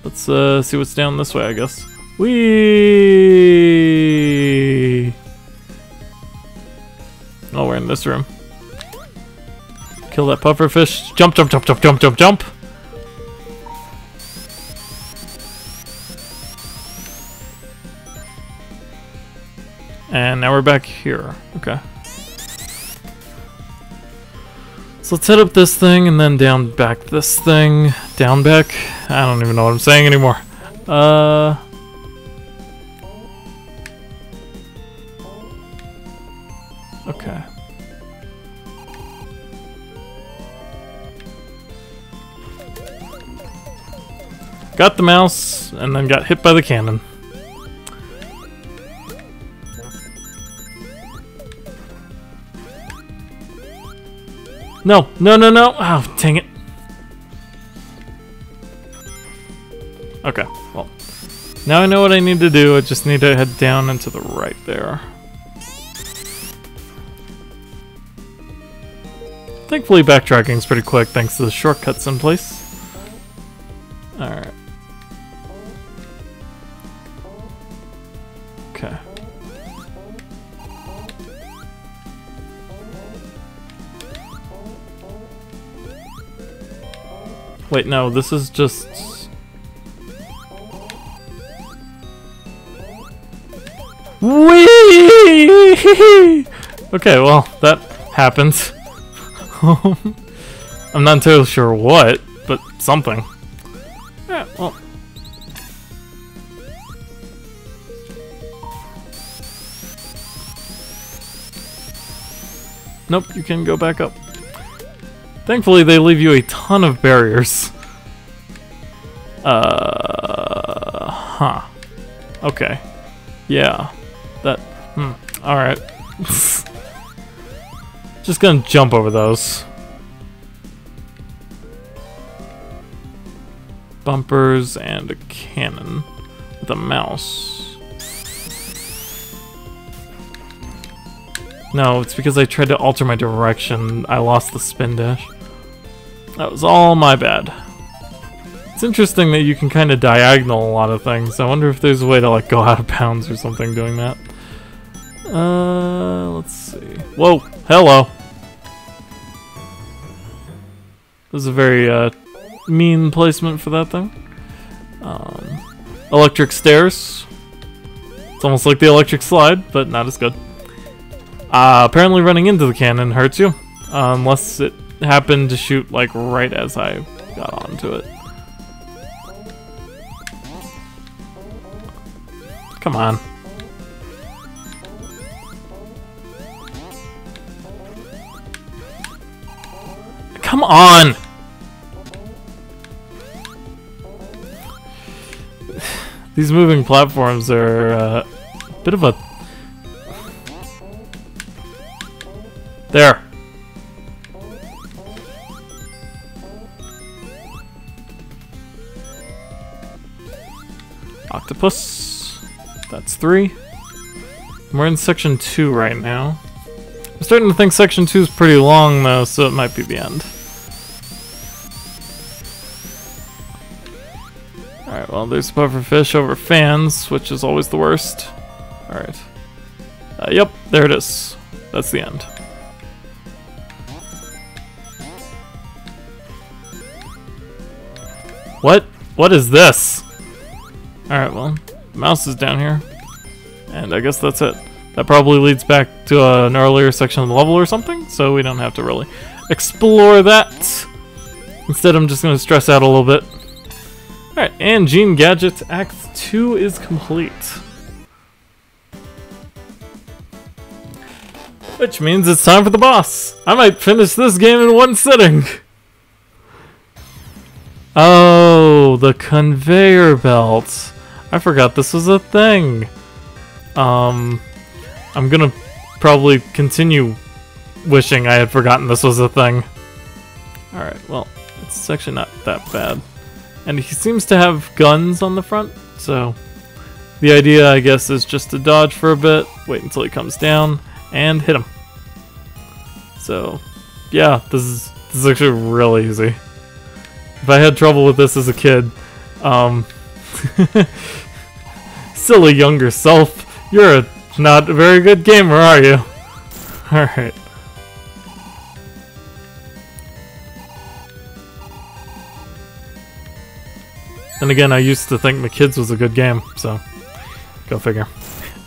Let's see what's down this way, I guess. Whee! Oh, we're in this room. Kill that pufferfish. Jump, jump, jump, jump, jump, jump, jump! And now we're back here. Okay. So let's head up this thing and then down back this thing. Down back? I don't even know what I'm saying anymore. Okay. Got the mouse and then got hit by the cannon. No, no, no, no. Oh, dang it. Okay, well. Now I know what I need to do. I just need to head down and to the right there. Thankfully, backtracking is pretty quick thanks to the shortcuts in place. Alright. Okay. Wait, no, this is just... Whee! Okay, well, that happened. I'm not entirely sure what, but something. Yeah, well. Nope, you can go back up. Thankfully, they leave you a ton of barriers. Huh. Okay. Yeah. That, alright. Just gonna jump over those. Bumpers and a cannon with a mouse. No, it's because I tried to alter my direction. I lost the spin dash. That was all my bad. It's interesting that you can kind of diagonal a lot of things. I wonder if there's a way to like go out of bounds or something doing that. Let's see. Whoa, hello. This is a very mean placement for that thing. Electric stairs. It's almost like the electric slide, but not as good. Apparently running into the cannon hurts you. Unless it happened to shoot like right as I got onto it. Come on. Come on! These moving platforms are a bit of a... There! Octopus. That's 3. We're in section 2 right now. I'm starting to think section 2 is pretty long though, so it might be the end. Alright, well there's pufferfish over fans, which is always the worst. Alright. Yep, there it is. That's the end. What? What is this? Alright, well, mouse is down here. And I guess that's it. That probably leads back to an earlier section of the level or something, so we don't have to really explore that. Instead, I'm just going to stress out a little bit. Alright, and Gene Gadget Act 2 is complete. Which means it's time for the boss. I might finish this game in one sitting. Oh, the conveyor belt. I forgot this was a thing. I'm gonna probably continue wishing I had forgotten this was a thing. Alright, well, it's actually not that bad. And he seems to have guns on the front, so the idea, I guess, is just to dodge for a bit, wait until he comes down, and hit him. So, yeah, this is actually really easy. If I had trouble with this as a kid, silly younger self, you're not a very good gamer, are you? Alright. And again, I used to think McKids was a good game, so go figure.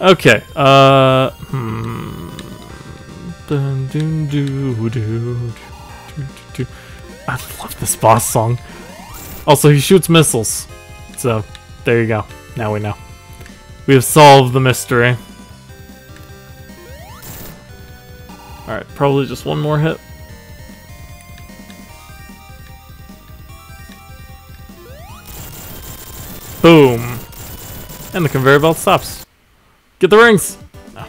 Okay, I love this boss song. Also, he shoots missiles. So, there you go. Now we know. We have solved the mystery. Alright, probably just one more hit. Boom! And the conveyor belt stops. Get the rings! No.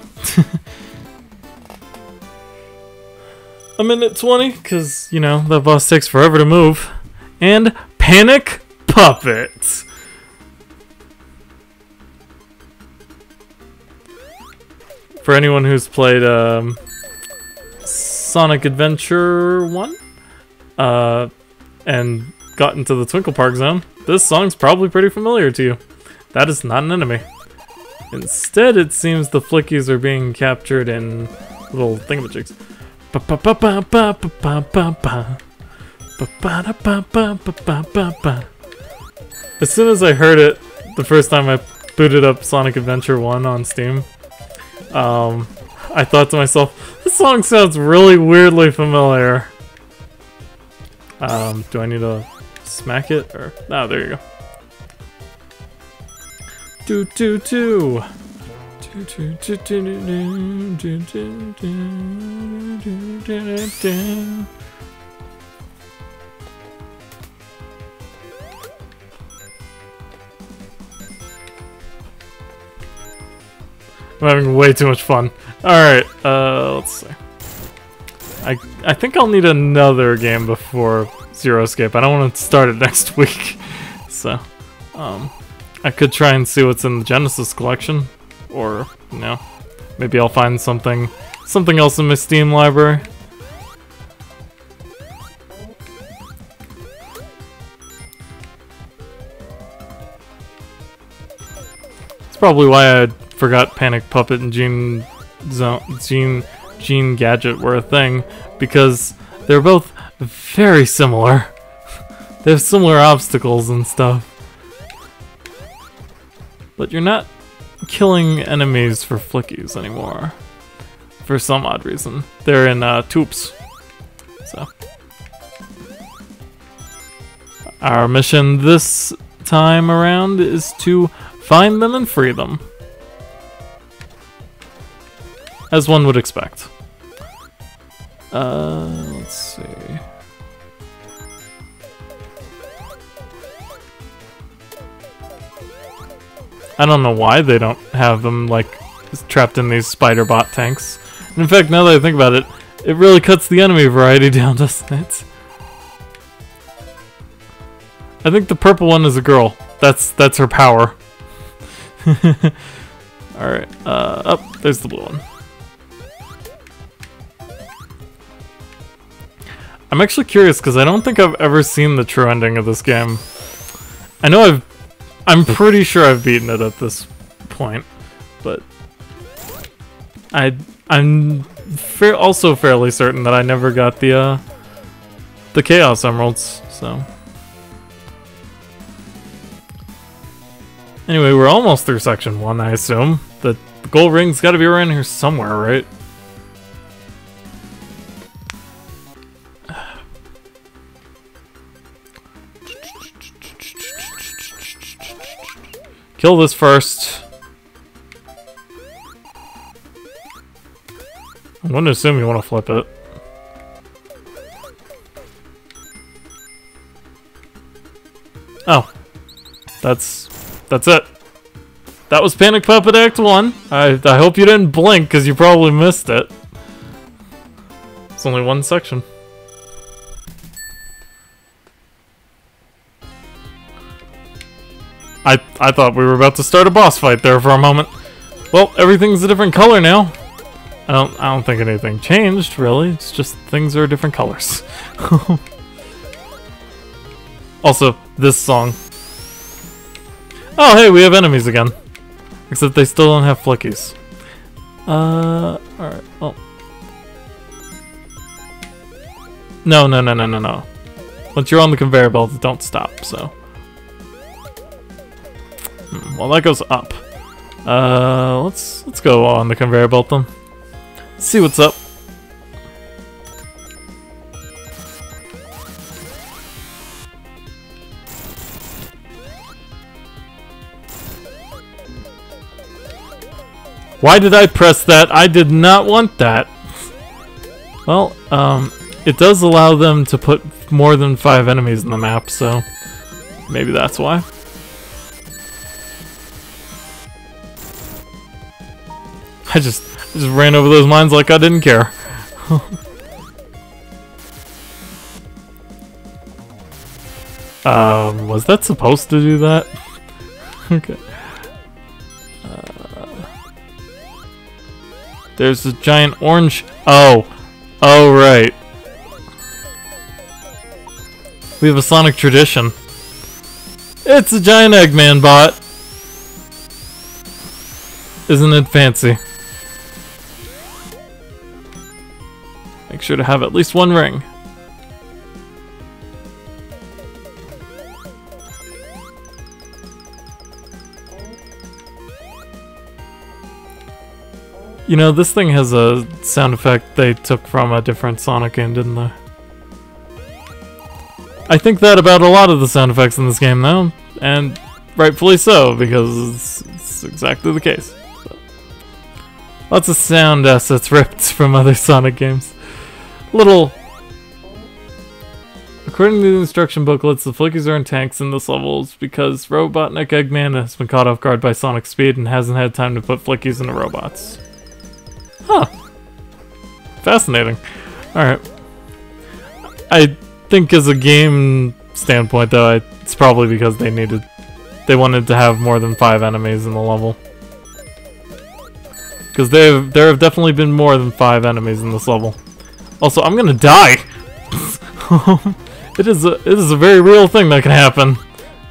a minute 20, because, you know, that boss takes forever to move. And Panic Puppet! For anyone who's played Sonic Adventure 1 and got into the Twinkle Park zone, this song's probably pretty familiar to you. That is not an enemy. Instead, it seems the Flickies are being captured in little thingamajigs. As soon as I heard it the first time I booted up Sonic Adventure 1 on Steam, I thought to myself, this song sounds really weirdly familiar. Do I need to smack it? Or oh, there you go. Do do do. Do do do do do do do do do. I'm having way too much fun. Alright, let's see. I think I'll need another game before Zero Escape. I don't want to start it next week. So, I could try and see what's in the Genesis collection. Or, you know, maybe I'll find something else in my Steam library. It's probably why I forgot Panic Puppet and Gene Gadget were a thing, because they're both very similar. They have similar obstacles and stuff. But you're not killing enemies for flickies anymore. For some odd reason. They're in tubes. So. Our mission this time around is to find them and free them. As one would expect. Let's see. I don't know why they don't have them, like, trapped in these spider bot tanks. And in fact, now that I think about it, it really cuts the enemy variety down, doesn't it? I think the purple one is a girl. That's her power. Alright, oh, there's the blue one. I'm actually curious, because I don't think I've ever seen the true ending of this game. I know I'm pretty sure I've beaten it at this point, but I'm also fairly certain that I never got the Chaos Emeralds, so. Anyway, we're almost through section 1, I assume. The gold ring's gotta be around here somewhere, right? Kill this first. I'm going to assume you want to flip it. Oh. That's it. That was Panic Puppet Act 1. I hope you didn't blink, because you probably missed it. It's only one section. I thought we were about to start a boss fight there for a moment. Well, everything's a different color now. I don't think anything changed, really. It's just things are different colors. Also, this song. Oh, hey, we have enemies again. Except they still don't have flickies. Alright, well. No. Once you're on the conveyor belt, don't stop, so. Well, that goes up. Let's go on the conveyor belt then. See what's up. Why did I press that? I did not want that. Well, it does allow them to put more than 5 enemies in the map, so maybe that's why. I just ran over those mines like I didn't care. Was that supposed to do that? Okay. There's a giant orange... Oh. Oh, right. We have a Sonic tradition. It's a giant Eggman bot. Isn't it fancy? Make sure to have at least one ring. You know, this thing has a sound effect they took from a different Sonic game, didn't they? I think that about a lot of the sound effects in this game, though, and rightfully so, because it's exactly the case. So, lots of sound assets ripped from other Sonic games. According to the instruction booklets, the Flickies are in tanks in this levels because Robotnik Eggman has been caught off guard by Sonic speed and hasn't had time to put Flickies into robots. Huh. Fascinating. Alright. I think as a game standpoint, though, it's probably because they wanted to have more than 5 enemies in the level. Because there have definitely been more than 5 enemies in this level. Also, I'm gonna die! It is a very real thing that can happen.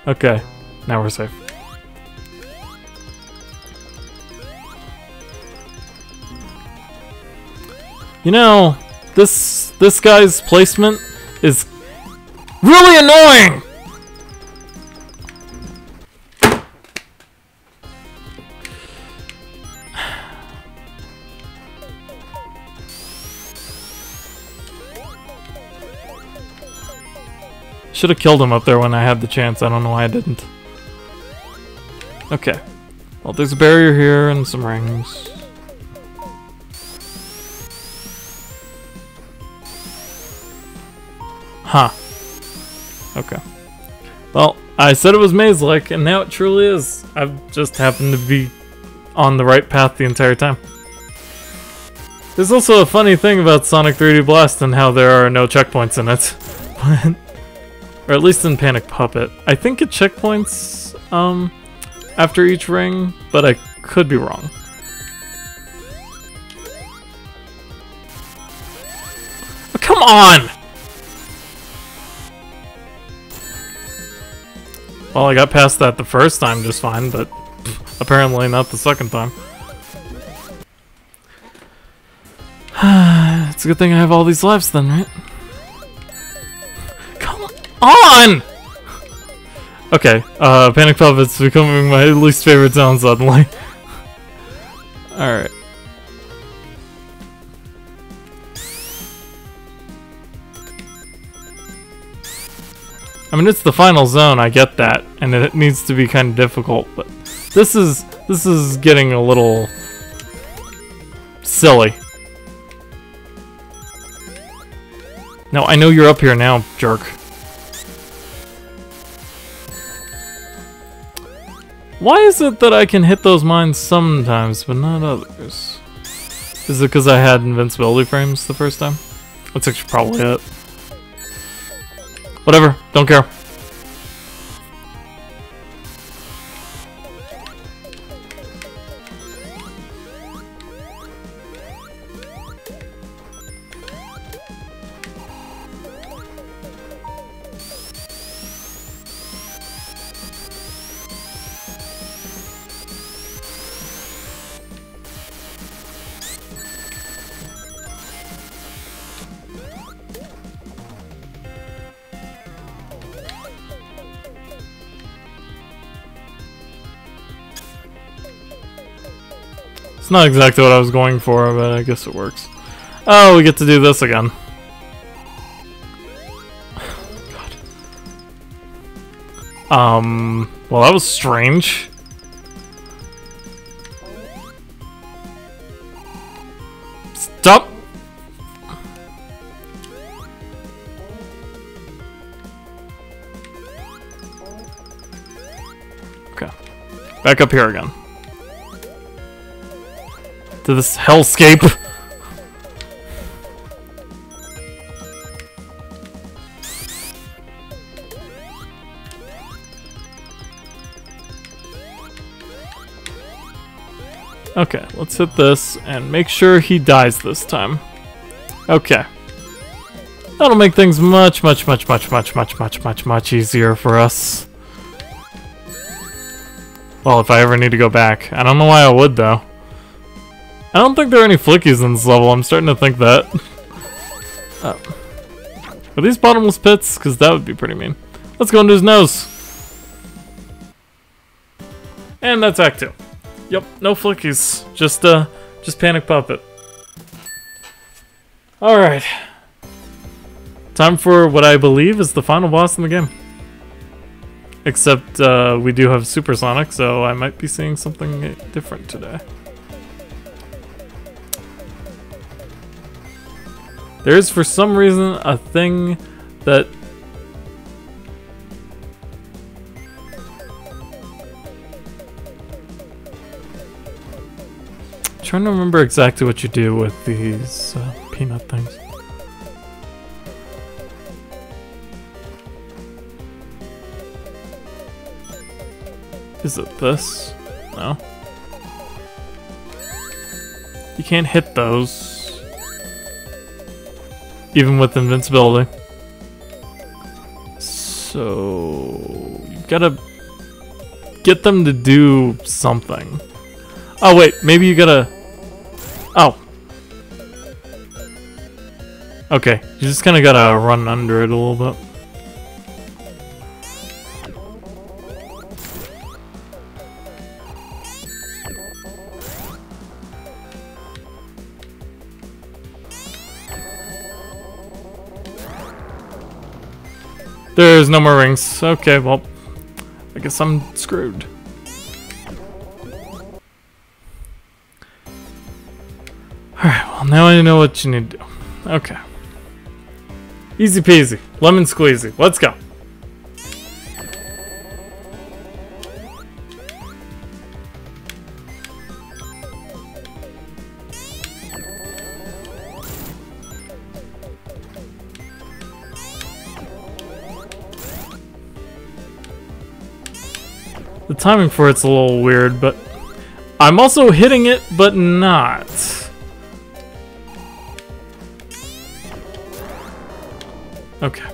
Okay, now we're safe. You know, this guy's placement is really annoying! Should have killed him up there when I had the chance. I don't know why I didn't. Okay. Well, there's a barrier here and some rings. Huh. Okay. Well, I said it was maze-like, and now it truly is. I've just happened to be on the right path the entire time. There's also a funny thing about Sonic 3D Blast and how there are no checkpoints in it. Or at least in Panic Puppet. I think it checkpoints after each ring, but I could be wrong. Oh, come on! Well, I got past that the first time just fine, but apparently not the second time. It's a good thing I have all these lives then, right? On! Okay, Panic Puppet's becoming my least favorite zone suddenly. Alright. I mean, it's the final zone, I get that, and it needs to be kind of difficult, but this is getting a little silly. No, I know you're up here now, jerk. Why is it that I can hit those mines sometimes, but not others? Is it because I had invincibility frames the first time? That's actually probably it. Whatever, don't care. It's not exactly what I was going for, but I guess it works. Oh, we get to do this again. God. Well, that was strange. Stop! Okay. Back up here again. To this hellscape. Okay, let's hit this and make sure he dies this time. Okay. That'll make things much easier for us. Well, if I ever need to go back. I don't know why I would, though. I don't think there are any flickies in this level. I'm starting to think that. Are these bottomless pits? Because that would be pretty mean. Let's go into his nose. And that's Act 2. Yep, no flickies. Just Panic Puppet. Alright. Time for what I believe is the final boss in the game. Except we do have Supersonic, so I might be seeing something different today. There's for some reason a thing that I'm trying to remember exactly what you do with these peanut things. Is it this? No. You can't hit those. Even with invincibility. So you gotta get them to do something. Oh wait, maybe you gotta... Oh. Okay, you just kinda gotta run under it a little bit. There's no more rings. Okay, well, I guess I'm screwed. Alright, well, now I know what you need to do. Okay. Easy peasy. Lemon squeezy. Let's go. The timing for it's a little weird, but I'm also hitting it, but not. Okay.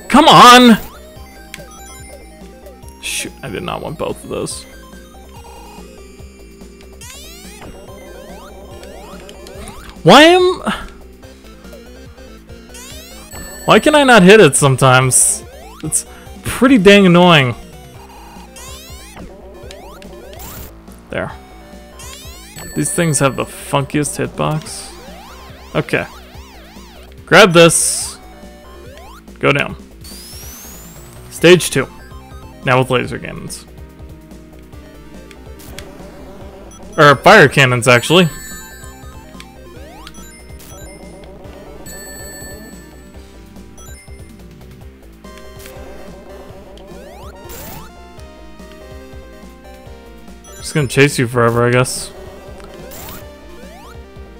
Come on! Shoot, I did not want both of those. Why can I not hit it sometimes? It's pretty dang annoying. There. These things have the funkiest hitbox. Okay. Grab this. Go down. Stage 2. Now with laser cannons. Or fire cannons, actually. Just gonna chase you forever, I guess.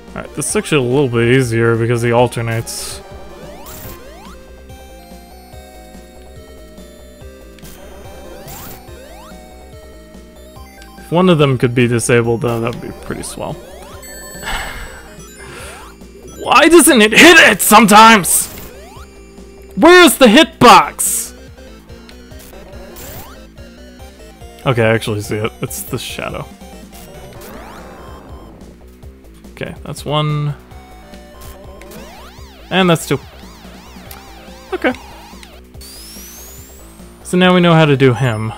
Alright, this is actually a little bit easier because he alternates. If one of them could be disabled, though, that would be pretty swell. Why doesn't it hit it sometimes? Where's the hitbox? Okay, I actually see it. It's the shadow. Okay, that's one. And that's two. Okay. So now we know how to do him.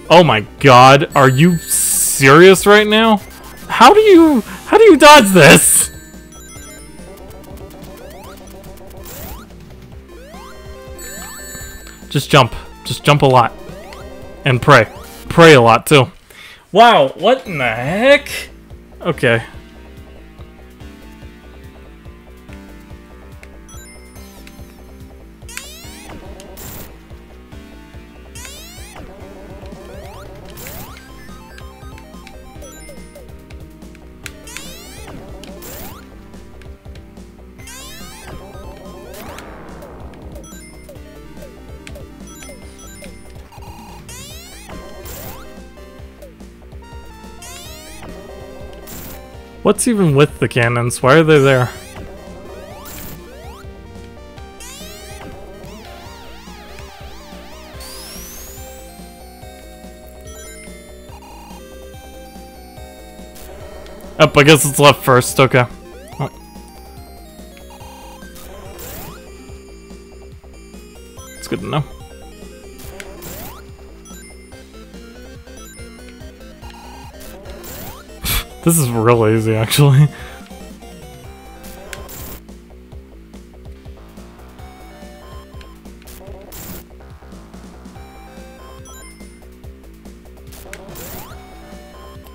Oh my god, are you serious right now? How do you dodge this? Just jump a lot. And pray. Pray a lot too. Wow, what in the heck? Okay. What's even with the cannons? Why are they there? Oh, I guess it's left first. Okay. Oh. It's good to know. This is real easy, actually.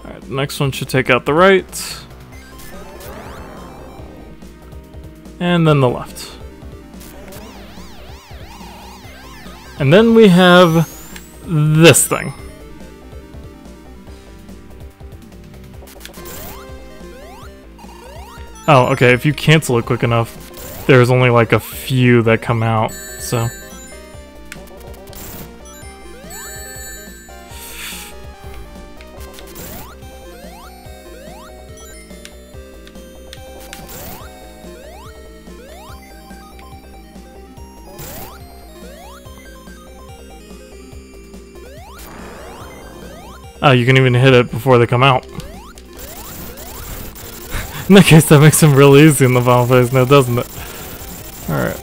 Alright, the next one should take out the right. And then the left. And then we have this thing. Oh, okay, if you cancel it quick enough, there's only like a few that come out, so... Oh, you can even hit it before they come out. In that case, that makes them real easy in the final phase now, doesn't it? Alright.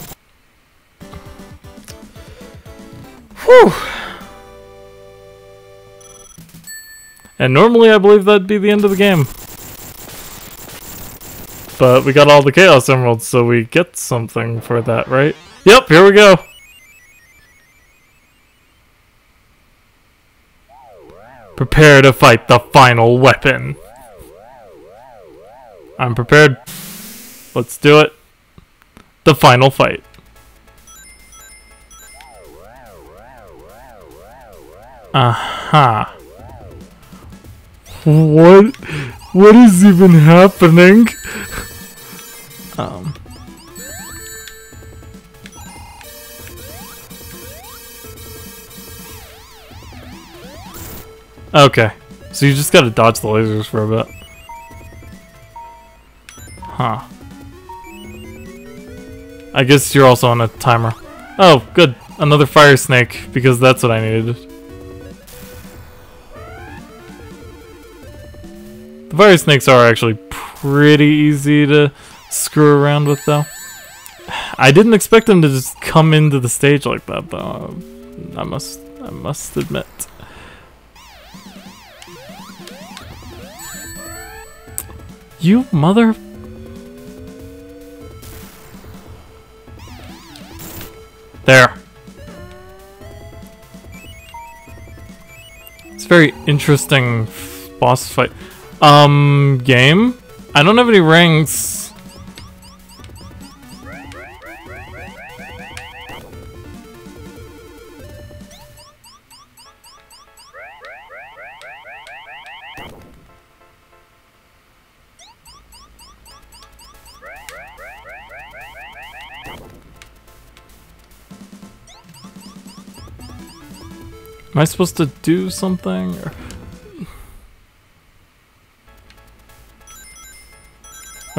Whew! And normally I believe that'd be the end of the game. But we got all the Chaos Emeralds, so we get something for that, right? Yep, here we go! Prepare to fight the final weapon. I'm prepared. Let's do it. The final fight. Aha. What is even happening? Okay. So you just gotta dodge the lasers for a bit. Huh. I guess you're also on a timer. Oh, good. Another fire snake, because that's what I needed. The fire snakes are actually pretty easy to screw around with, though. I didn't expect them to just come into the stage like that, though. I must admit. You mother... There. It's a very interesting boss fight. Game? I don't have any rings. Am I supposed to do something? Or...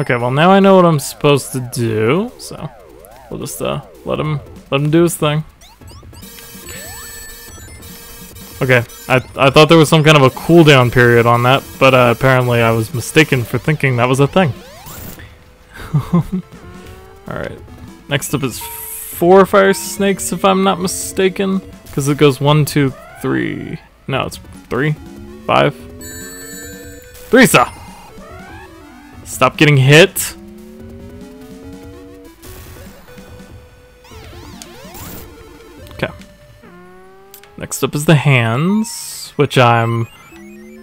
Okay, well now I know what I'm supposed to do, so we'll just let him do his thing. Okay, I thought there was some kind of a cooldown period on that, but apparently I was mistaken for thinking that was a thing. Alright, next up is 4 fire snakes if I'm not mistaken, because it goes 1, 2, 3. No, it's 3, 5. 3, sir! Stop getting hit. Okay. Next up is the hands, which I'm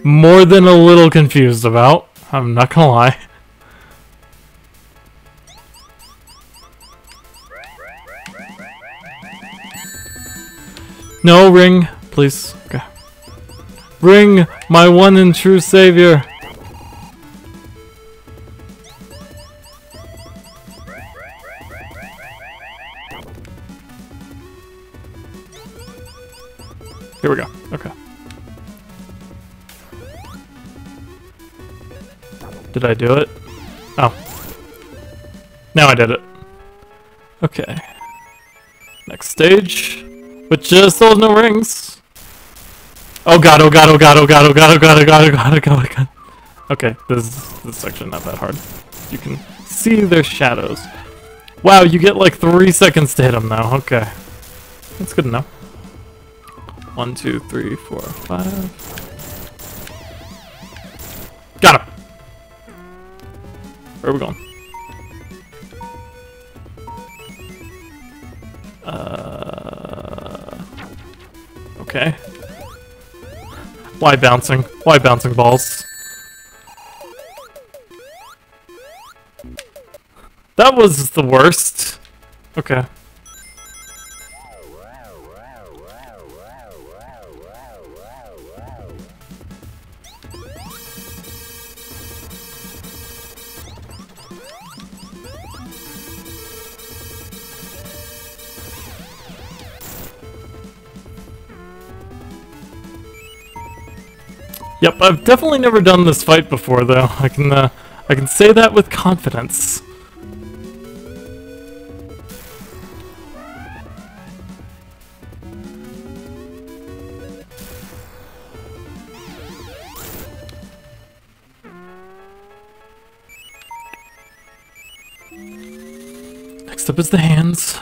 more than a little confused about. I'm not gonna lie. No, ring, please. Okay. Ring, my one and true savior. Here we go. Okay. Did I do it? Oh. Now I did it. Okay. Next stage. Which still has no rings. Oh god, oh god, oh god, oh god, oh god, oh god, oh god, oh god, oh god, oh god. Okay, this is actually not that hard. You can see their shadows. Wow, you get like 3 seconds to hit them now. Okay. That's good enough. 1, 2, 3, 4, 5. Got him! Where are we going? Okay. Why bouncing? Why bouncing balls? That was the worst. Okay. Yep, I've definitely never done this fight before, though. I can say that with confidence. Next up is the hands.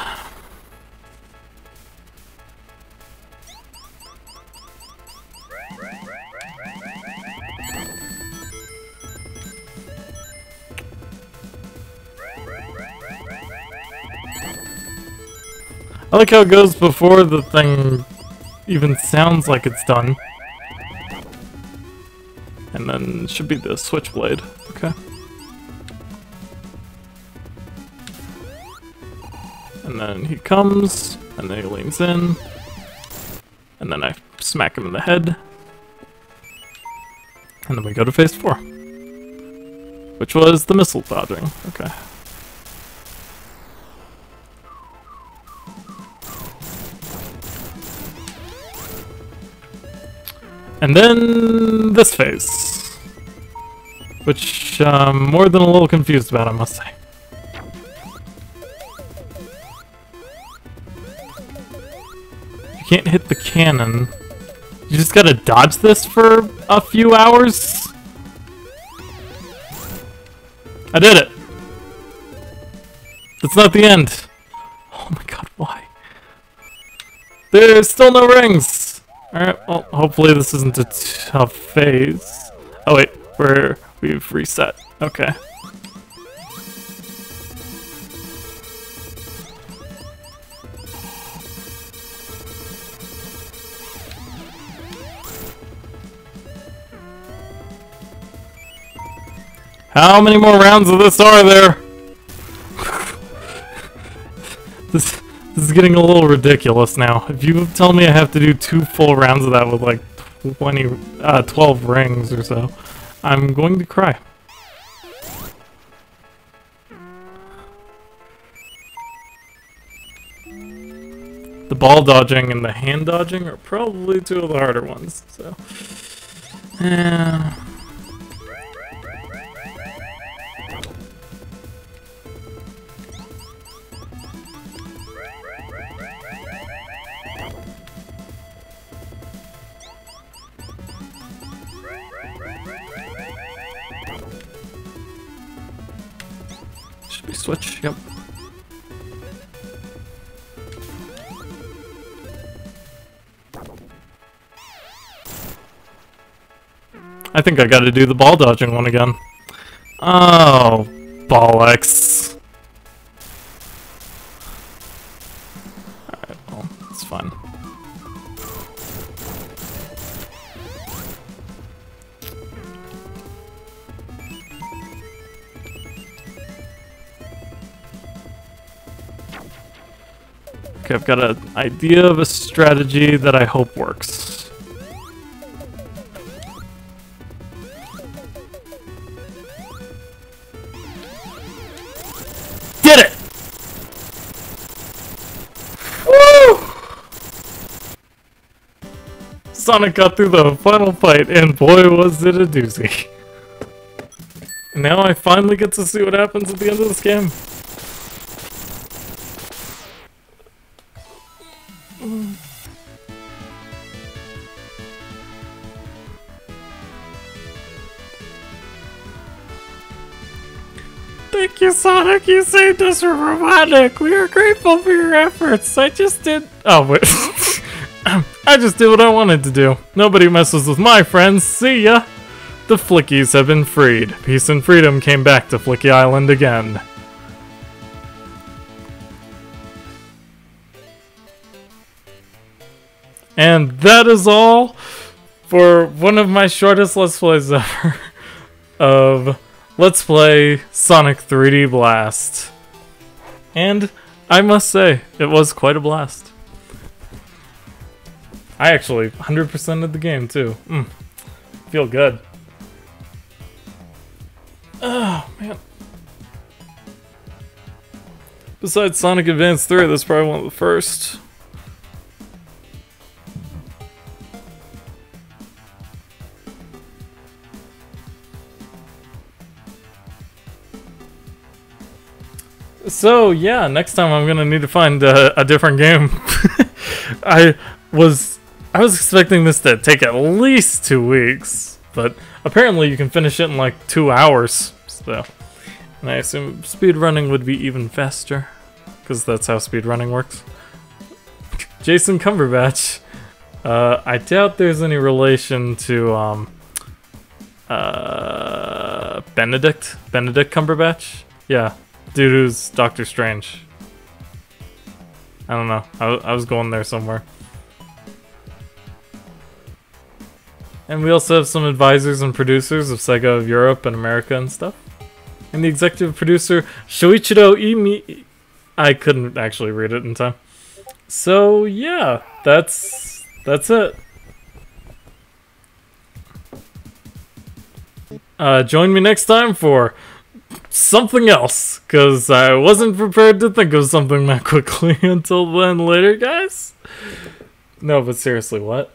I like how it goes before the thing even sounds like it's done. And then it should be the switchblade. Okay. And then he comes, and then he leans in. And then I smack him in the head. And then we go to phase 4. Which was the missile dodging. Okay. And then this phase, which I'm more than a little confused about, I must say. You can't hit the cannon. You just gotta dodge this for a few hours? I did it! That's not the end. Oh my god, why? There's still no rings! Alright, well, hopefully this isn't a tough phase. Oh wait, we've reset. Okay. How many more rounds of this are there? This is getting a little ridiculous now. If you tell me I have to do 2 full rounds of that with like 12 rings or so, I'm going to cry. The ball dodging and the hand dodging are probably 2 of the harder ones, so... Yeah... Should be switch, yep. I think I gotta do the ball dodging one again. Oh, bollocks. Alright, well, it's fine. Okay, I've got an idea of a strategy that I hope works. Did it! Woo! Sonic got through the final fight, and boy was it a doozy. now I finally get to see what happens at the end of this game. Thank you, Sonic. You saved us from Robotnik. We are grateful for your efforts. I just did... Oh, wait. I just did what I wanted to do. Nobody messes with my friends. See ya. The Flickies have been freed. Peace and freedom came back to Flicky Island again. And that is all for one of my shortest Let's Plays ever of Let's Play Sonic 3D Blast. And I must say, it was quite a blast. I actually 100%ed the game too. Feel good. Oh, man. Besides Sonic Advance 3, that's probably one of the first. So yeah, next time I'm gonna need to find a different game. I was expecting this to take at least 2 weeks, but apparently you can finish it in like 2 hours. So, and I assume speedrunning would be even faster, because that's how speedrunning works. Jason Cumberbatch. I doubt there's any relation to Benedict Cumberbatch. Yeah. Dude who's Doctor Strange. I don't know. I was going there somewhere. And we also have some advisors and producers of Sega of Europe and America and stuff. And the executive producer, Shoichiro Imi... I couldn't actually read it in time. So yeah, that's it. Join me next time for something else, because I wasn't prepared to think of something that quickly. Until then, later, guys. No, but seriously, what?